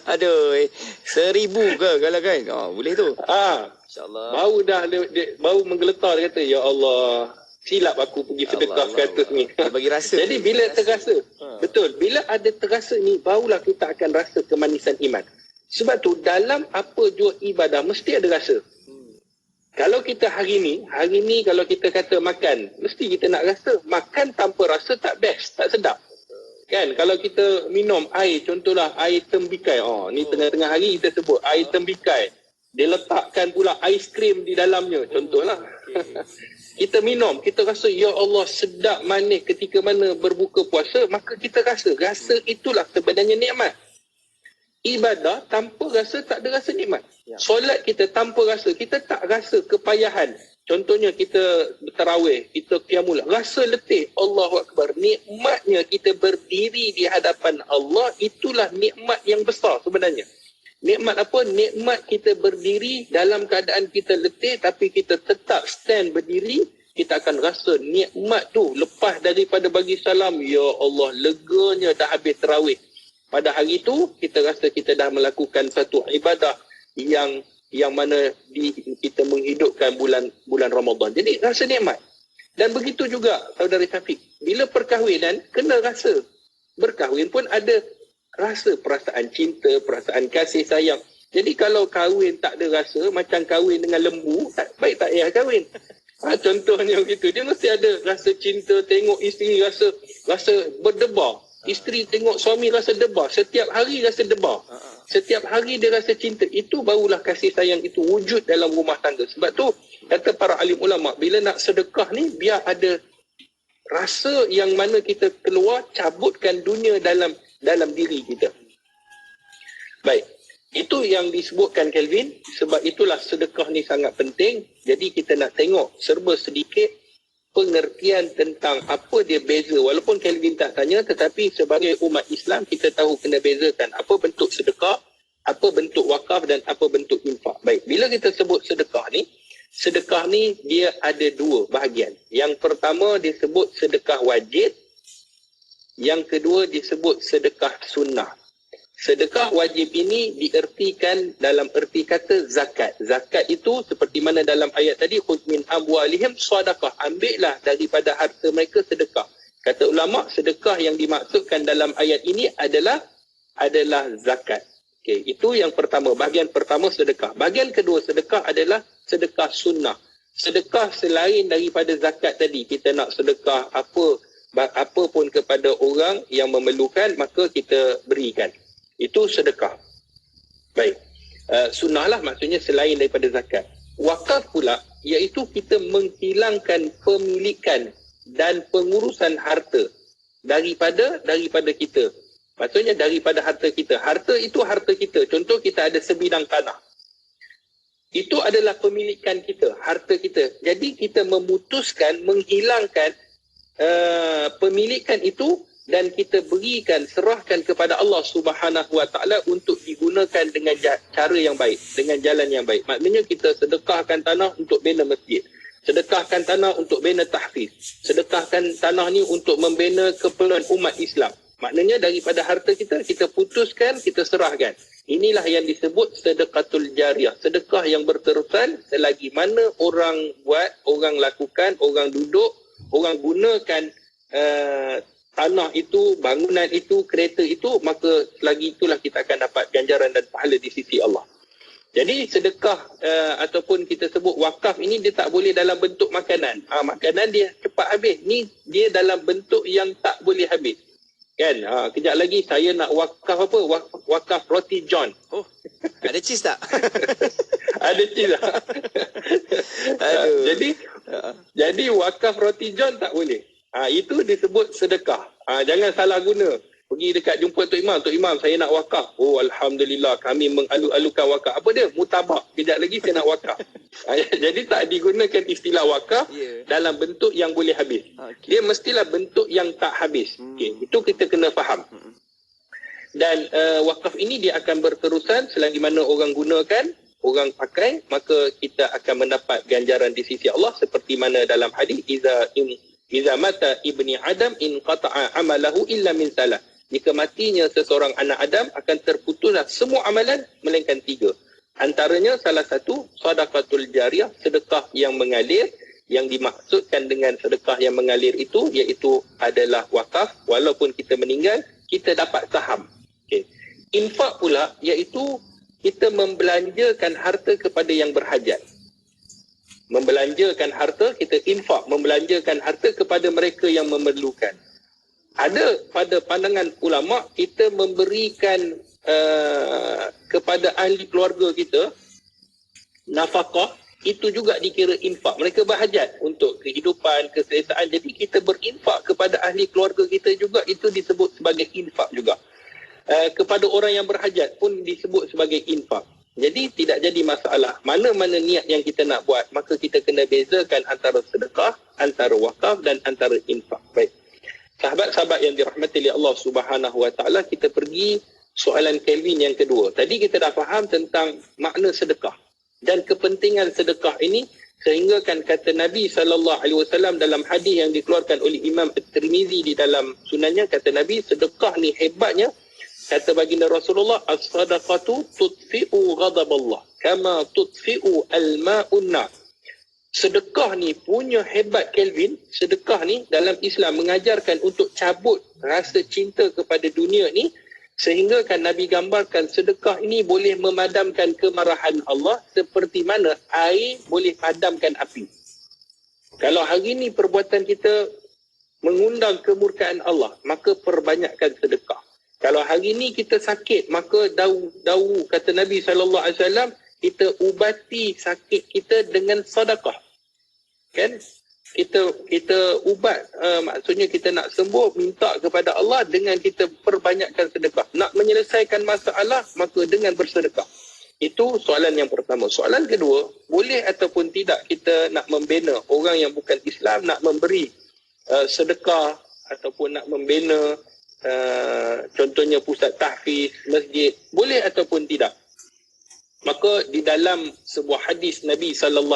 Aduh, 1,000 ke kalau kan? Boleh tu. InsyaAllah. Baru menggeletar, dia kata, ya Allah, silap aku pergi sedekah ke atas ni. Bagi rasa. Jadi bila terasa, betul, bila ada terasa ni, barulah kita akan rasa kemanisan iman. Sebab tu dalam apa jua ibadah mesti ada rasa. Kalau kita hari ni kalau kita kata makan, mesti kita nak rasa. Makan tanpa rasa tak best, tak sedap. Kan, kalau kita minum air, contohlah air tembikai. Ni tengah-tengah hari kita sebut air tembikai. Dia letakkan pula aiskrim di dalamnya, contohlah. Kita minum, kita rasa, ya Allah, sedap manis ketika mana berbuka puasa, maka kita rasa. Rasa itulah sebenarnya nikmat. Ibadah tanpa rasa tak ada rasa nikmat. Solat kita tanpa rasa, kita tak rasa kepayahan. Contohnya kita tarawih, kita qiyamul, rasa letih. Allahu Akbar. Nikmatnya kita berdiri di hadapan Allah, itulah nikmat yang besar sebenarnya. Nikmat apa? Nikmat kita berdiri dalam keadaan kita letih, tapi kita tetap stand berdiri, kita akan rasa nikmat tu. Lepas daripada bagi salam, ya Allah, leganya dah habis tarawih. Pada hari itu, kita rasa kita dah melakukan satu ibadah yang mana kita menghidupkan bulan Ramadan. Jadi rasa nikmat. Dan begitu juga saudara Syafiq, bila perkahwinan kena rasa. Berkahwin pun ada rasa, perasaan cinta, perasaan kasih sayang. Jadi kalau kahwin tak ada rasa, macam kahwin dengan lembu, tak baik tak payah kahwin. Contohnya begitu, dia mesti ada rasa cinta, tengok isteri rasa berdebar. Isteri tengok suami rasa debar. Setiap hari rasa debar. Setiap hari dia rasa cinta. Itu barulah kasih sayang itu wujud dalam rumah tangga. Sebab tu kata para alim ulama, bila nak sedekah ni biar ada rasa yang mana kita keluar, cabutkan dunia dalam diri kita. Baik. Itu yang disebutkan Kelvin. Sebab itulah sedekah ni sangat penting. Jadi kita nak tengok serba sedikit pengertian tentang apa dia beza. Walaupun Kelvin tak tanya, tetapi sebagai umat Islam kita tahu kena bezakan apa bentuk sedekah, apa bentuk wakaf dan apa bentuk infak. Baik, bila kita sebut sedekah ni dia ada dua bahagian. Yang pertama disebut sedekah wajib, yang kedua disebut sedekah sunnah. Sedekah wajib ini diertikan dalam erti kata zakat. Zakat itu seperti mana dalam ayat tadi, khudh min amwalihim shadaqah, ambillah daripada harta mereka sedekah. Kata ulama, sedekah yang dimaksudkan dalam ayat ini adalah zakat. Okey, itu yang pertama, bahagian pertama sedekah. Bahagian kedua sedekah adalah sedekah sunnah. Sedekah selain daripada zakat tadi, kita nak sedekah apa pun kepada orang yang memerlukan, maka kita berikan. Itu sedekah. Baik. Sunnah lah maksudnya selain daripada zakat. Wakaf pula iaitu kita menghilangkan pemilikan dan pengurusan harta daripada kita. Maksudnya daripada harta kita. Harta itu harta kita. Contoh, kita ada sebidang tanah. Itu adalah pemilikan kita, harta kita. Jadi kita memutuskan menghilangkan pemilikan itu dan kita berikan, serahkan kepada Allah Subhanahu Wa Taala untuk digunakan dengan cara yang baik, dengan jalan yang baik. Maknanya kita sedekahkan tanah untuk bina masjid, sedekahkan tanah untuk bina tahfiz, sedekahkan tanah ni untuk membina keperluan umat Islam. Maknanya daripada harta kita, kita putuskan, kita serahkan. Inilah yang disebut sedekatul jariah, sedekah yang berterusan selagi mana orang buat, orang lakukan, orang duduk, orang gunakan tanah itu, bangunan itu, kereta itu, maka selagi itulah kita akan dapat ganjaran dan pahala di sisi Allah. Jadi sedekah ataupun kita sebut wakaf ini, dia tak boleh dalam bentuk makanan. Makanan dia cepat habis. Ni dia dalam bentuk yang tak boleh habis. Kan? Kejap lagi saya nak wakaf apa? Wakaf roti john. Oh, ada cheese tak? Ada cheese tak? Jadi wakaf roti john tak boleh. Itu disebut sedekah. Jangan salah guna. Pergi dekat jumpa Tok Imam, saya nak wakaf. Oh, Alhamdulillah, kami mengalu-alukan wakaf. Apa dia? Mutabak. Kejap lagi saya nak wakaf. Jadi tak digunakan istilah wakaf dalam bentuk yang boleh habis. Dia mestilah bentuk yang tak habis. Itu kita kena faham. Dan wakaf ini dia akan berterusan selagi mana orang gunakan, orang pakai, maka kita akan mendapat ganjaran di sisi Allah seperti mana dalam hadis, Iza mata ibni Adam in qata'a amalahu illa min salah. Jika matinya seseorang anak Adam, akan terputuslah semua amalan melainkan 3. Antaranya salah satu, sadaqatul jariah, sedekah yang mengalir. Yang dimaksudkan dengan sedekah yang mengalir itu, iaitu adalah wakaf. Walaupun kita meninggal, kita dapat saham. Infak pula, iaitu kita membelanjakan harta kepada yang berhajat. Membelanjakan harta, kita infak, membelanjakan harta kepada mereka yang memerlukan. Ada pada pandangan ulama, kita memberikan kepada ahli keluarga kita nafkah, itu juga dikira infak. Mereka berhajat untuk kehidupan, keselesaan. Jadi kita berinfak kepada ahli keluarga kita juga, itu disebut sebagai infak juga. Kepada orang yang berhajat pun disebut sebagai infak. Jadi tidak jadi masalah. Mana-mana niat yang kita nak buat, maka kita kena bezakan antara sedekah, antara wakaf dan antara infak. Baik. Sahabat-sahabat yang dirahmati oleh Allah Subhanahu Wa Taala, kita pergi soalan Kelvin yang kedua. Tadi kita dah faham tentang makna sedekah dan kepentingan sedekah ini, sehingga kan kata Nabi SAW dalam hadis yang dikeluarkan oleh Imam At-Tirmizi di dalam sunannya, kata Nabi, sedekah ni hebatnya, kata baginda Rasulullah, as-sadaqatu tudfi'u ghadaballah kama tudfi'u al-ma'un nar. Sedekah ni punya hebat Kelvin, sedekah ni dalam Islam mengajarkan untuk cabut rasa cinta kepada dunia ni, sehingga kan Nabi gambarkan sedekah ini boleh memadamkan kemarahan Allah seperti mana air boleh padamkan api. Kalau hari ini perbuatan kita mengundang kemurkaan Allah, maka perbanyakkan sedekah. Kalau hari ini kita sakit, maka dawu kata Nabi SAW, kita ubati sakit kita dengan sedekah. Kan? Kita ubat, maksudnya kita nak sembuh, minta kepada Allah dengan kita perbanyakkan sedekah. Nak menyelesaikan masalah, maka dengan bersedekah. Itu soalan yang pertama. Soalan kedua, boleh ataupun tidak kita nak membina orang yang bukan Islam, nak memberi sedekah ataupun nak membina contohnya pusat tahfiz, masjid, boleh ataupun tidak. Maka di dalam sebuah hadis Nabi SAW,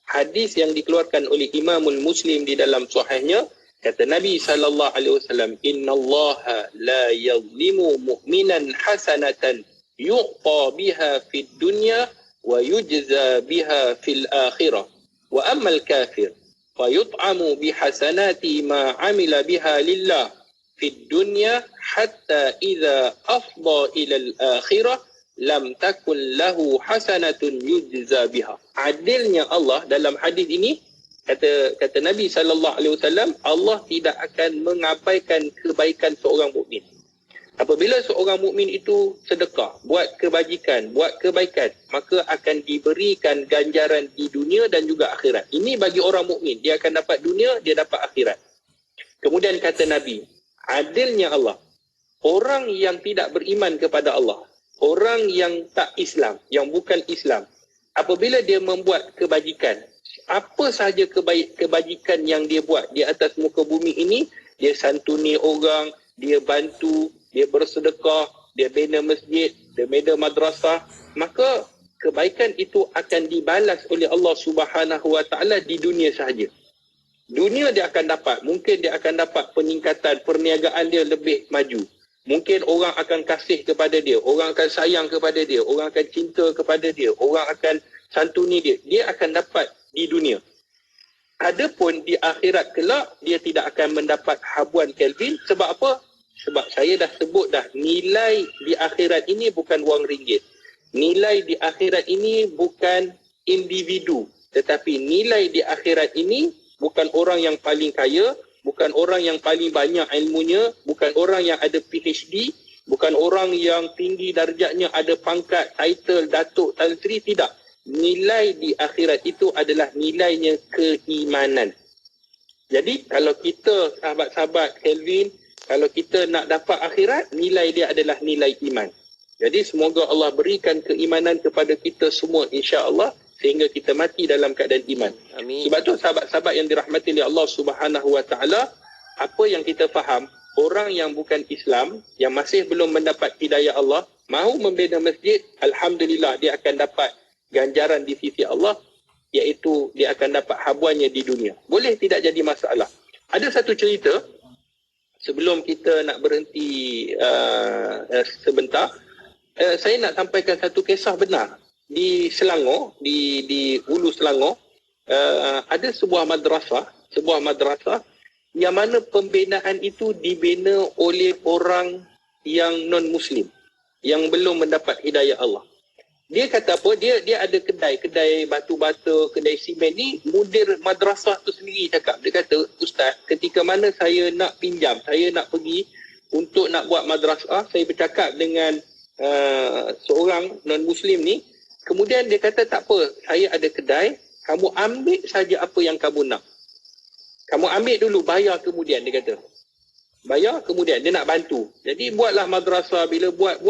hadis yang dikeluarkan oleh Imamul Muslim di dalam sahihnya, kata Nabi SAW, innallaha la yazlimu mu'minan hasanatan yuqta biha fid dunya wa yujza biha fil akhirah. Wa ammal kafir fayut'amu bihasanati ma amila biha lillah fid dunya hatta idza afda ila al-akhirah lam takun lahu hasanatun yujza biha. Adilnya Allah dalam hadis ini, kata Nabi SAW, Allah tidak akan mengabaikan kebaikan seorang mukmin. Apabila seorang mukmin itu sedekah, buat kebajikan, buat kebaikan, maka akan diberikan ganjaran di dunia dan juga akhirat. Ini bagi orang mukmin, dia akan dapat dunia, dia dapat akhirat. Kemudian kata Nabi, adilnya Allah, orang yang tidak beriman kepada Allah, orang yang tak Islam, yang bukan Islam, apabila dia membuat kebajikan, apa sahaja kebajikan yang dia buat di atas muka bumi ini, dia santuni orang, dia bantu, dia bersedekah, dia bina masjid, dia bina madrasah, maka kebaikan itu akan dibalas oleh Allah Subhanahu Wa Taala di dunia sahaja. Dunia dia akan dapat, mungkin dia akan dapat peningkatan perniagaan dia lebih maju. Mungkin orang akan kasih kepada dia, orang akan sayang kepada dia, orang akan cinta kepada dia, orang akan santuni dia. Dia akan dapat di dunia. Adapun di akhirat kelak, dia tidak akan mendapat habuan Kelvin. Sebab apa? Sebab saya dah sebut dah, nilai di akhirat ini bukan wang ringgit. Nilai di akhirat ini bukan individu. Tetapi nilai di akhirat ini bukan orang yang paling kaya, bukan orang yang paling banyak ilmunya, bukan orang yang ada PhD, bukan orang yang tinggi darjatnya, ada pangkat, title, datuk, tan sri, tidak. Nilai di akhirat itu adalah nilainya keimanan. Jadi kalau kita, sahabat-sahabat Kelvin, kalau kita nak dapat akhirat, nilai dia adalah nilai iman. Jadi semoga Allah berikan keimanan kepada kita semua, insya-Allah, sehingga kita mati dalam keadaan iman. Amin. Sebab tu sahabat-sahabat yang dirahmati oleh Allah Subhanahu Wa Taala, apa yang kita faham, orang yang bukan Islam, yang masih belum mendapat hidayah Allah, mahu membina masjid, alhamdulillah dia akan dapat ganjaran di sisi Allah, iaitu dia akan dapat habuannya di dunia. Boleh tidak jadi masalah. Ada satu cerita, sebelum kita nak berhenti sebentar, saya nak sampaikan satu kisah benar. Di Selangor, di Hulu Selangor, ada sebuah madrasah yang mana pembinaan itu dibina oleh orang yang non-Muslim, yang belum mendapat hidayah Allah. Dia kata apa? Dia ada kedai batu bata, kedai simen ni, mudir madrasah tu sendiri cakap. Dia kata, Ustaz, ketika mana saya nak pinjam, saya nak pergi untuk nak buat madrasah, saya bercakap dengan seorang non-Muslim ni, kemudian dia kata, tak apa, saya ada kedai, kamu ambil saja apa yang kamu nak. Kamu ambil dulu, bayar kemudian, dia kata. Bayar kemudian, dia nak bantu. Jadi buatlah madrasah, bila buat,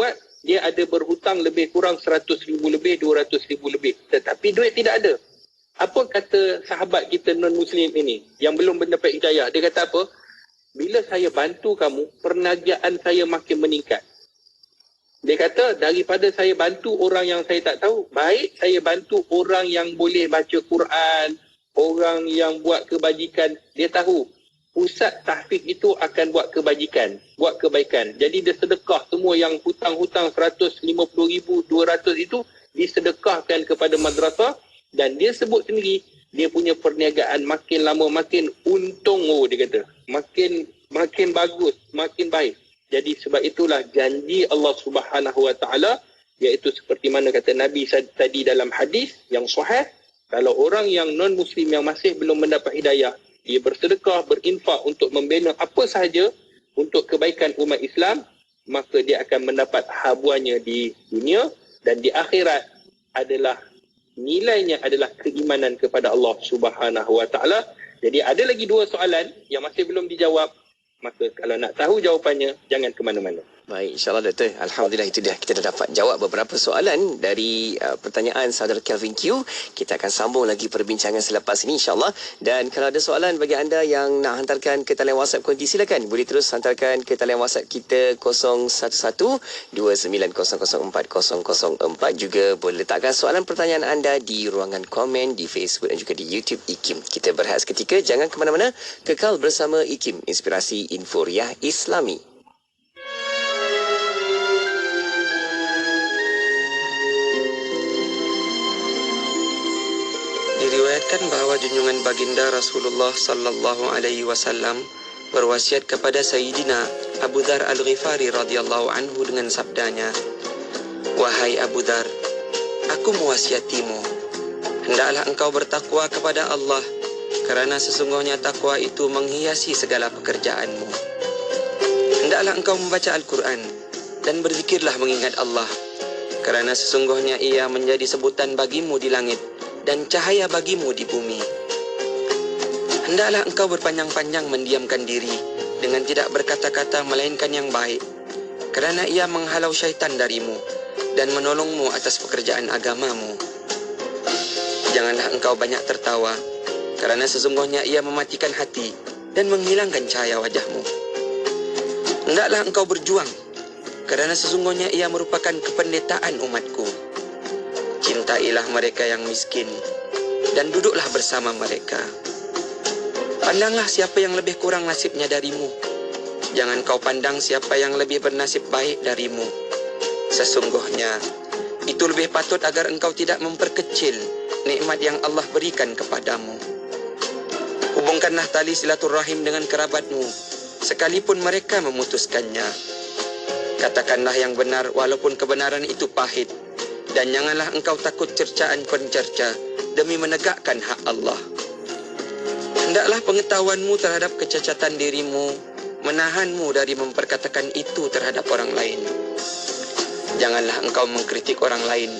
dia ada berhutang lebih kurang 100,000 lebih, 200,000 lebih. Tetapi duit tidak ada. Apa kata sahabat kita non-Muslim ini yang belum mendapat hidayah? Dia kata apa? Bila saya bantu kamu, perniagaan saya makin meningkat. Dia kata, daripada saya bantu orang yang saya tak tahu, baik saya bantu orang yang boleh baca Quran, orang yang buat kebajikan. Dia tahu pusat tahfiz itu akan buat kebajikan, buat kebaikan. Jadi dia sedekah semua yang hutang-hutang 150,000, 200 itu disedekahkan kepada madrasah, dan dia sebut sendiri dia punya perniagaan makin lama makin untung. Dia kata makin bagus, makin baik. Jadi sebab itulah janji Allah Subhanahu Wa Taala, iaitu seperti mana kata Nabi tadi dalam hadis yang sahih, kalau orang yang non-Muslim yang masih belum mendapat hidayah, dia bersedekah, berinfak untuk membina apa sahaja untuk kebaikan umat Islam, maka dia akan mendapat habuannya di dunia, dan di akhirat adalah nilainya adalah keimanan kepada Allah Subhanahu Wa Taala. Jadi ada lagi 2 soalan yang masih belum dijawab. Maka kalau nak tahu jawapannya, jangan ke mana-mana. Baik, insyaAllah Doktor. Alhamdulillah, itu dia. Kita dah dapat jawab beberapa soalan dari pertanyaan saudara Kelvin Q. Kita akan sambung lagi perbincangan selepas ini insyaAllah. Dan kalau ada soalan bagi anda yang nak hantarkan ke talian WhatsApp Konti, silakan. Boleh terus hantarkan ke talian WhatsApp kita 011-2904-004. Juga boleh letakkan soalan pertanyaan anda di ruangan komen di Facebook dan juga di YouTube IKIM. Kita berehat seketika. Jangan ke mana-mana. Kekal bersama IKIM, Inspirasi Inforiah Islami. Diriwayatkan bahawa junjungan baginda Rasulullah sallallahu alaihi wasallam berwasiat kepada Sayyidina Abu Dhar Al-Ghifari radhiyallahu anhu dengan sabdanya, "Wahai Abu Dhar, aku mewasiatimu, hendaklah engkau bertakwa kepada Allah, kerana sesungguhnya takwa itu menghiasi segala pekerjaanmu. Hendaklah engkau membaca Al-Quran dan berzikirlah mengingat Allah, kerana sesungguhnya ia menjadi sebutan bagimu di langit dan cahaya bagimu di bumi. Hendaklah engkau berpanjang-panjang mendiamkan diri dengan tidak berkata-kata melainkan yang baik, kerana ia menghalau syaitan darimu dan menolongmu atas pekerjaan agamamu. Janganlah engkau banyak tertawa, kerana sesungguhnya ia mematikan hati dan menghilangkan cahaya wajahmu. Hendaklah engkau berjuang, kerana sesungguhnya ia merupakan kependetaan umatku. Cintailah mereka yang miskin dan duduklah bersama mereka. Pandanglah siapa yang lebih kurang nasibnya darimu. Jangan kau pandang siapa yang lebih bernasib baik darimu. Sesungguhnya itu lebih patut agar engkau tidak memperkecil nikmat yang Allah berikan kepadamu. Hubungkanlah tali silaturahim dengan kerabatmu, sekalipun mereka memutuskannya. Katakanlah yang benar walaupun kebenaran itu pahit. Dan janganlah engkau takut cercaan pencerca demi menegakkan hak Allah. Hendaklah pengetahuanmu terhadap kecacatan dirimu menahanmu dari memperkatakan itu terhadap orang lain. Janganlah engkau mengkritik orang lain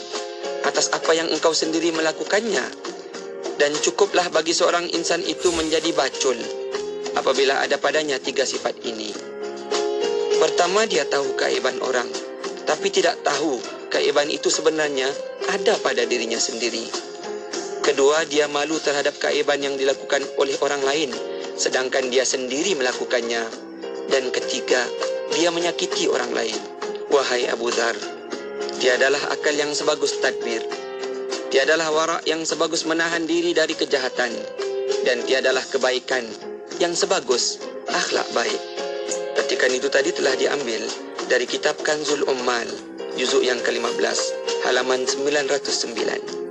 atas apa yang engkau sendiri melakukannya. Dan cukuplah bagi seorang insan itu menjadi bacul apabila ada padanya 3 sifat ini. Pertama, dia tahu keaiban orang, tapi tidak tahu keaiban itu sebenarnya ada pada dirinya sendiri. Kedua, dia malu terhadap keaiban yang dilakukan oleh orang lain, sedangkan dia sendiri melakukannya. Dan ketiga, dia menyakiti orang lain. Wahai Abu Dhar, tiadalah akal yang sebagus tadbir, tiadalah wara' yang sebagus menahan diri dari kejahatan, dan tiadalah kebaikan yang sebagus akhlak baik. Petikan itu tadi telah diambil dari kitab Kanzul Ummal, juzuk yang ke-15, halaman 909.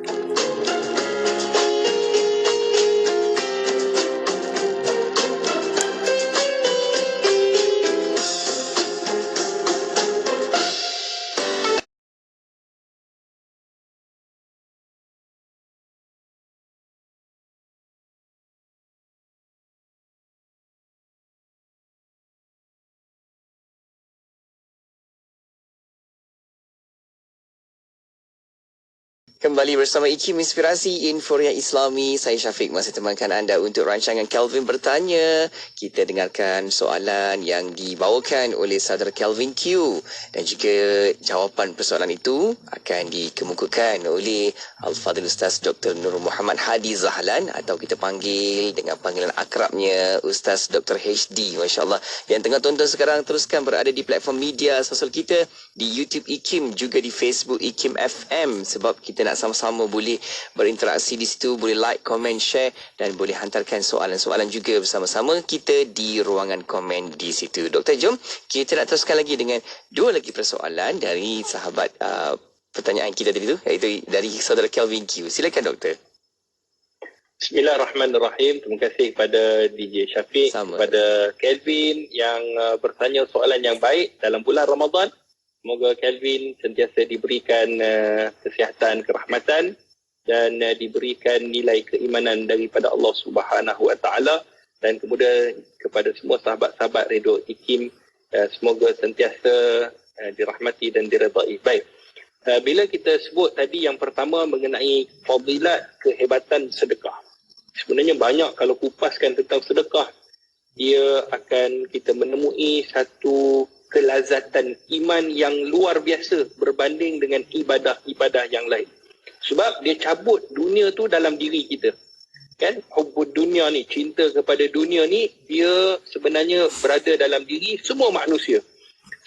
Kembali bersama IKIM Inspirasi Inforiah Islami. Saya Syafiq masih temankan anda untuk rancangan Kelvin Bertanya. Kita dengarkan soalan yang dibawakan oleh saudara Kelvin Q. Dan juga jawapan persoalan itu akan dikemukakan oleh Al-Fadhil Ustaz Dr. Nur Muhammad Hadi Zahlan, atau kita panggil dengan panggilan akrabnya Ustaz Dr. HD. Masya Allah. Yang tengah tonton sekarang, teruskan berada di platform media sosial kita, di YouTube IKIM, juga di Facebook IKIM FM, sebab kita nak sama-sama boleh berinteraksi di situ, boleh like, komen, share, dan boleh hantarkan soalan-soalan juga bersama-sama kita di ruangan komen di situ. Doktor, jom kita nak teruskan lagi dengan 2 lagi persoalan dari sahabat pertanyaan kita tadi tu, iaitu dari saudara Kelvin Q. Silakan doktor. Bismillahirrahmanirrahim. Terima kasih kepada DJ Syafiq, kepada Kelvin yang bertanya soalan yang baik dalam bulan Ramadan. Semoga Kelvin sentiasa diberikan kesihatan, kerahmatan, dan diberikan nilai keimanan daripada Allah Subhanahu Wa Taala, dan kemudian kepada semua sahabat-sahabat Radio IKIM, semoga sentiasa dirahmati dan diredai. Baik. Bila kita sebut tadi yang pertama mengenai fadilat kehebatan sedekah. Sebenarnya banyak kalau kupaskan tentang sedekah, dia akan kita menemui satu kelazatan iman yang luar biasa berbanding dengan ibadah-ibadah yang lain. Sebab dia cabut dunia tu dalam diri kita. Kan? Hubbud dunia ni, cinta kepada dunia ni, dia sebenarnya berada dalam diri semua manusia.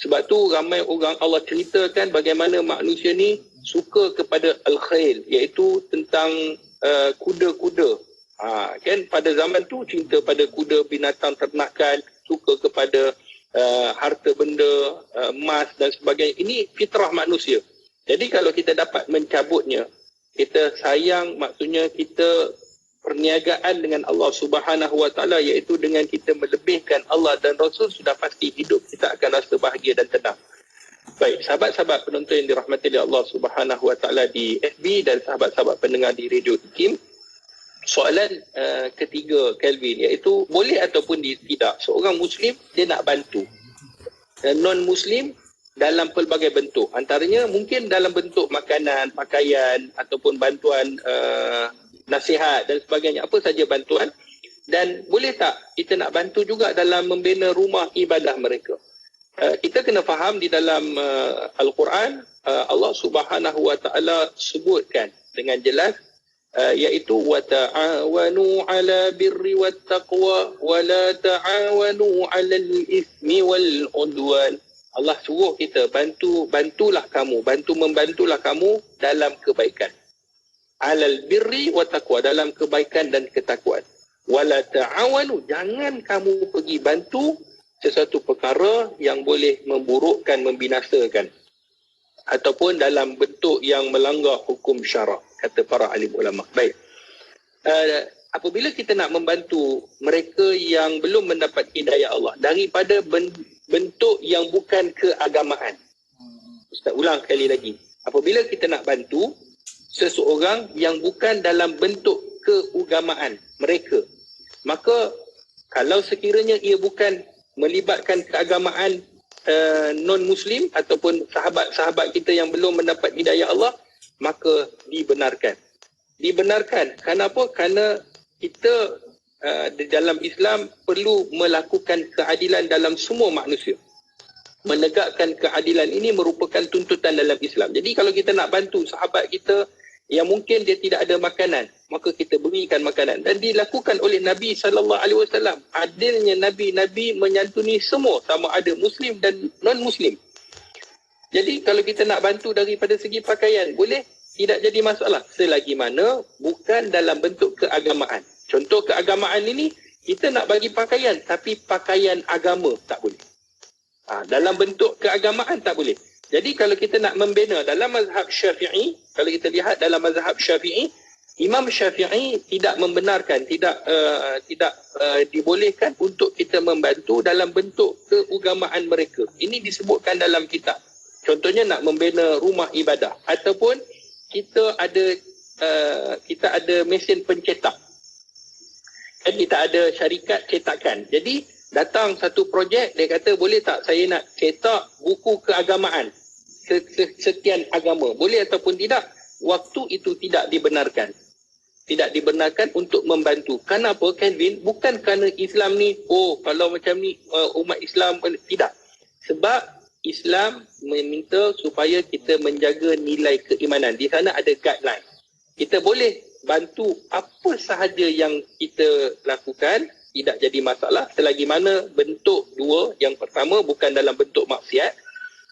Sebab tu ramai orang Allah ceritakan bagaimana manusia ni suka kepada al-khail, iaitu tentang kuda-kuda. Kan pada zaman tu cinta pada kuda, binatang ternakan, suka kepada harta benda, emas dan sebagainya. Ini fitrah manusia. Jadi kalau kita dapat mencabutnya, kita sayang, maksudnya kita perniagaan dengan Allah Subhanahu Wa Taala, iaitu dengan kita melebihkan Allah dan Rasul, sudah pasti hidup kita akan rasa bahagia dan tenang. Baik, sahabat-sahabat penonton yang dirahmati oleh Allah Subhanahu Wa Taala di FB dan sahabat-sahabat pendengar di Radio IKIM, soalan ketiga Kelvin, iaitu boleh ataupun tidak seorang Muslim dia nak bantu non-Muslim dalam pelbagai bentuk. Antaranya mungkin dalam bentuk makanan, pakaian ataupun bantuan nasihat dan sebagainya, apa saja bantuan. Dan boleh tak kita nak bantu juga dalam membina rumah ibadah mereka? Kita kena faham di dalam Al-Quran, Allah Subhanahu Wa Taala sebutkan dengan jelas, iaitu wa ta'awanu 'ala birri wat taqwa wa la ta'awanu 'alal ismi wal 'udwan. Allah suruh kita bantulah kamu, membantulah kamu dalam kebaikan. 'Alal birri wat taqwa, dalam kebaikan dan ketakwaan. Wala ta'awanu, jangan kamu pergi bantu sesuatu perkara yang boleh memburukkan, membinasakan, ataupun dalam bentuk yang melanggar hukum syarak, kata para alim ulama. Baik. Apabila kita nak membantu mereka yang belum mendapat hidayah Allah daripada bentuk yang bukan keagamaan. Ustaz ulang sekali lagi. Apabila kita nak bantu seseorang yang bukan dalam bentuk keagamaan mereka, maka kalau sekiranya ia bukan melibatkan keagamaan non-Muslim ataupun sahabat-sahabat kita yang belum mendapat hidayah Allah, maka dibenarkan. Kenapa? Kerana kita di dalam Islam perlu melakukan keadilan dalam semua manusia. Menegakkan keadilan ini merupakan tuntutan dalam Islam. Jadi kalau kita nak bantu sahabat kita yang mungkin dia tidak ada makanan, maka kita berikan makanan. Dan dilakukan oleh Nabi SAW. Adilnya Nabi menyantuni semua, sama ada Muslim dan non-Muslim. Jadi kalau kita nak bantu daripada segi pakaian, boleh, tidak jadi masalah. Selagi mana bukan dalam bentuk keagamaan. Contoh keagamaan ini, kita nak bagi pakaian, tapi pakaian agama tak boleh. Dalam bentuk keagamaan tak boleh. Jadi kalau kita nak membina dalam mazhab Syafi'i, kalau kita lihat dalam mazhab Syafi'i, Imam Syafi'i tidak membenarkan, tidak dibolehkan untuk kita membantu dalam bentuk keagamaan mereka. Ini disebutkan dalam kitab. Contohnya nak membina rumah ibadah, ataupun kita ada mesin pencetak. Kan kita ada syarikat cetakan. Jadi datang satu projek, dia kata boleh tak saya nak cetak buku keagamaan sekian agama, boleh ataupun tidak? Waktu itu tidak dibenarkan. Tidak dibenarkan untuk membantu. Kenapa, Kelvin? Bukan kerana Islam ni, kalau macam ni umat Islam, tidak. Sebab Islam meminta supaya kita menjaga nilai keimanan. Di sana ada guideline. Kita boleh bantu apa sahaja yang kita lakukan, tidak jadi masalah, selagi mana bentuk dua. Yang pertama bukan dalam bentuk maksiat,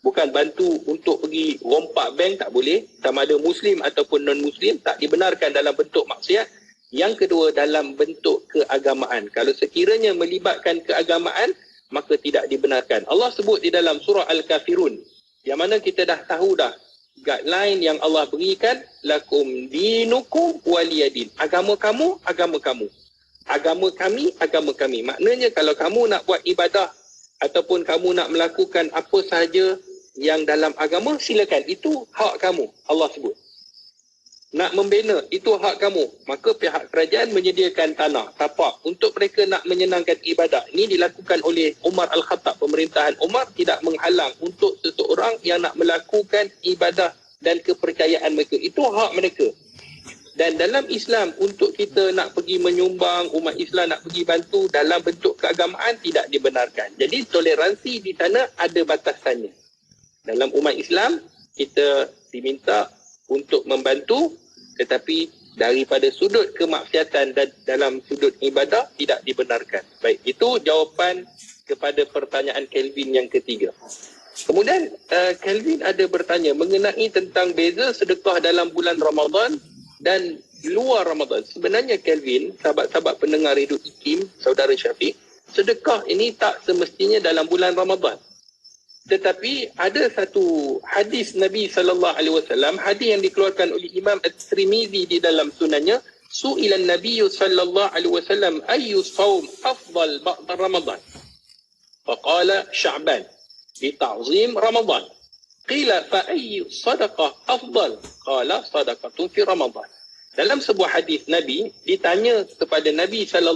bukan bantu untuk pergi rompak bank, tak boleh. Sama ada Muslim ataupun non-Muslim, tak dibenarkan dalam bentuk maksiat. Yang kedua, dalam bentuk keagamaan. Kalau sekiranya melibatkan keagamaan, maka tidak dibenarkan. Allah sebut di dalam surah Al-Kafirun, yang mana kita dah tahu dah guideline yang Allah berikan, lakum dinukum waliyadin. Agama kamu, agama kamu. Agama kami, agama kami. Maknanya kalau kamu nak buat ibadah ataupun kamu nak melakukan apa sahaja yang dalam agama, silakan. Itu hak kamu. Allah sebut. Nak membina, itu hak kamu. Maka pihak kerajaan menyediakan tanah, tapak untuk mereka nak menyenangkan ibadah. Ini dilakukan oleh Umar Al-Khattab. Pemerintahan Umar tidak menghalang untuk seseorang yang nak melakukan ibadah dan kepercayaan mereka. Itu hak mereka. Dan dalam Islam, untuk kita nak pergi menyumbang, umat Islam nak pergi bantu dalam bentuk keagamaan tidak dibenarkan. Jadi toleransi di sana ada batasannya. Dalam umat Islam, kita diminta untuk membantu, tetapi daripada sudut kemaksiatan dan dalam sudut ibadah tidak dibenarkan. Baik, itu jawapan kepada pertanyaan Kelvin yang ketiga. Kemudian Kelvin ada bertanya mengenai tentang beza sedekah dalam bulan Ramadan dan luar Ramadan. Sebenarnya Kelvin, sahabat-sahabat pendengar Radio IKIM, saudara Syafiq, sedekah ini tak semestinya dalam bulan Ramadan. Tetapi ada satu hadis Nabi SAW, hadis yang dikeluarkan oleh Imam At-Tirmizi di dalam sunannya, su'ilan Nabi SAW ayyu saum afdal ba'da Ramadan. Faqala Sya'ban bita'zim Ramadan. Qila fa ayyu sadaqah afdal? Qala sadaqatun fi Ramadan. Dalam sebuah hadis Nabi ditanya kepada Nabi SAW,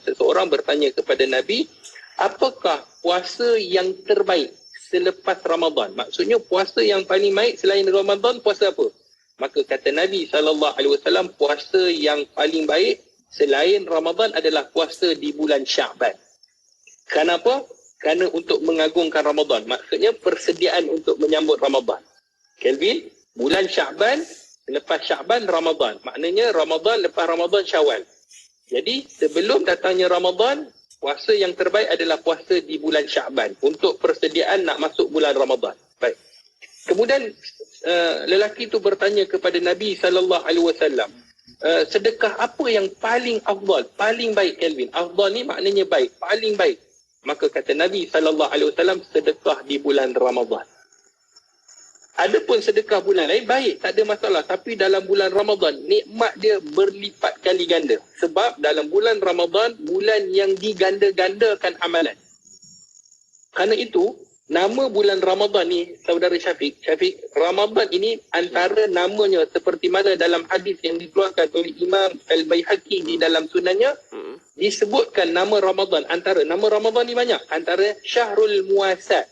seseorang bertanya kepada Nabi, apakah puasa yang terbaik selepas Ramadan? Maksudnya puasa yang paling baik selain Ramadan, puasa apa? Maka kata Nabi SAW, puasa yang paling baik selain Ramadan adalah puasa di bulan Sya'ban. Kenapa? Kerana untuk mengagungkan Ramadan. Maksudnya persediaan untuk menyambut Ramadan. Kelvin, bulan Sya'ban, lepas Sya'ban Ramadan. Maknanya Ramadan, lepas Ramadan Syawal. Jadi sebelum datangnya Ramadan, puasa yang terbaik adalah puasa di bulan Sya'ban untuk persediaan nak masuk bulan Ramadan. Baik. Kemudian lelaki itu bertanya kepada Nabi SAW, sedekah apa yang paling afdal, paling baik Kelvin? Afdal ni maknanya baik, paling baik. Maka kata Nabi SAW, sedekah di bulan Ramadan. Adapun sedekah bulan lain baik, tak ada masalah. Tapi dalam bulan Ramadan, nikmat dia berlipat kali ganda. Sebab dalam bulan Ramadan, bulan yang diganda-gandakan amalan. Kerana itu, nama bulan Ramadan ni, saudara Syafiq, Ramadan ini antara namanya seperti mana dalam hadis yang dikeluarkan oleh Imam Al-Baihaqi di dalam sunannya, disebutkan nama Ramadan. Antara nama Ramadan ni banyak. Antara Syahrul Muasat,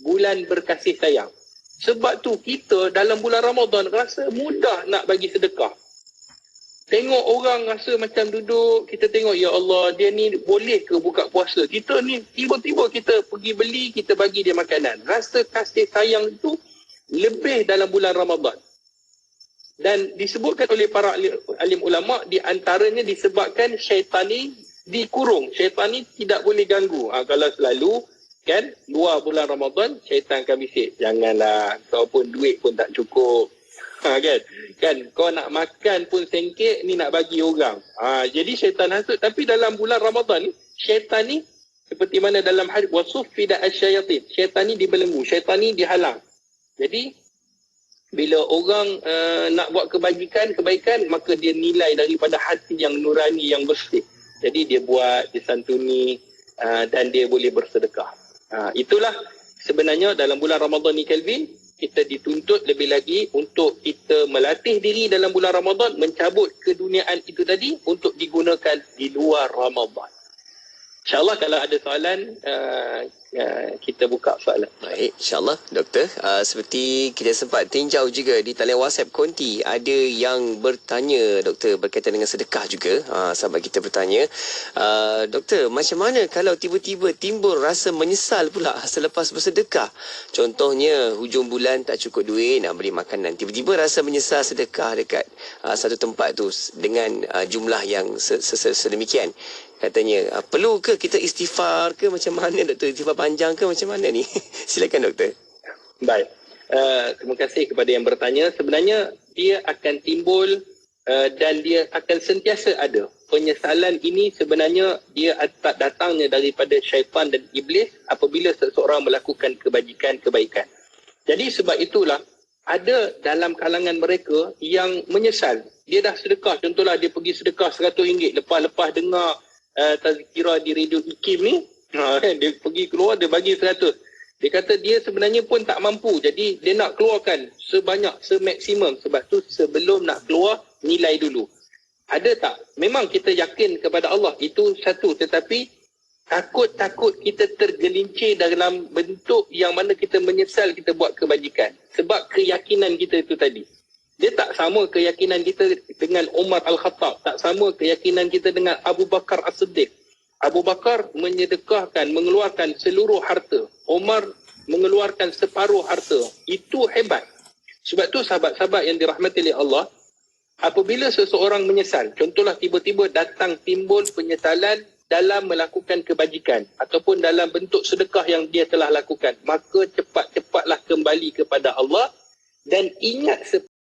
bulan berkasih sayang. Sebab tu kita dalam bulan Ramadan rasa mudah nak bagi sedekah. Tengok orang rasa macam duduk, kita tengok, ya Allah, dia ni boleh ke buka puasa? Kita ni tiba-tiba kita pergi beli, kita bagi dia makanan. Rasa kasih sayang itu lebih dalam bulan Ramadan. Dan disebutkan oleh para alim ulama, di antaranya disebabkan syaitan ni dikurung. Syaitan ni tidak boleh ganggu. Kalau selalu kan luar bulan Ramadan, syaitan akan bisik, janganlah, kau pun duit pun tak cukup. Kan kau nak makan pun sengkit, ni nak bagi orang. Jadi syaitan hasut. Tapi dalam bulan Ramadan ni, syaitan ni seperti mana dalam hadis, wasuffida asyayatin, syaitan ni dibelenggu, syaitan ni dihalang. Jadi bila orang nak buat kebaikan, maka dia nilai daripada hati yang nurani, yang bersih. Jadi dia buat, dia santuni, dan dia boleh bersedekah. Itulah sebenarnya dalam bulan Ramadan ni Kelvin, kita dituntut lebih lagi untuk kita melatih diri dalam bulan Ramadan, mencabut keduniaan itu tadi untuk digunakan di luar Ramadan. InsyaAllah kalau ada soalan, kita buka soalan. Baik, insyaAllah Doktor. Seperti kita sempat tinjau juga di talian WhatsApp Konti, ada yang bertanya Doktor berkaitan dengan sedekah juga. Sahabat kita bertanya, Doktor, macam mana kalau tiba-tiba timbul rasa menyesal pula selepas bersedekah? Contohnya hujung bulan tak cukup duit nak beli makanan, tiba-tiba rasa menyesal sedekah dekat satu tempat tu dengan jumlah yang sedemikian. Katanya, perlu ke kita istighfar ke macam mana Doktor? Istighfar panjang ke macam mana ni? Silakan Doktor. Baik. Terima kasih kepada yang bertanya. Sebenarnya dia akan timbul dan dia akan sentiasa ada. Penyesalan ini sebenarnya dia datangnya daripada syaitan dan iblis apabila seseorang melakukan kebaikan. Jadi sebab itulah ada dalam kalangan mereka yang menyesal. Dia dah sedekah, contohlah dia pergi sedekah RM100, lepas dengar tazkirah di Radio IKIM ni, dia pergi keluar, dia bagi 100. Dia kata dia sebenarnya pun tak mampu, jadi dia nak keluarkan sebanyak, semaksimum. Sebab tu sebelum nak keluar, nilai dulu. Ada tak? Memang kita yakin kepada Allah, itu satu. Tetapi takut kita tergelincir dalam bentuk yang mana kita menyesal kita buat kebajikan. Sebab keyakinan kita itu tadi. Dia tak sama keyakinan kita dengan Umar Al-Khattab, tak sama keyakinan kita dengan Abu Bakar As-Siddiq. Abu Bakar menyedekahkan, mengeluarkan seluruh harta. Umar mengeluarkan separuh harta. Itu hebat. Sebab tu sahabat-sahabat yang dirahmati oleh Allah, apabila seseorang menyesal, contohlah tiba-tiba datang timbul penyesalan dalam melakukan kebajikan ataupun dalam bentuk sedekah yang dia telah lakukan, maka cepat-cepatlah kembali kepada Allah dan ingat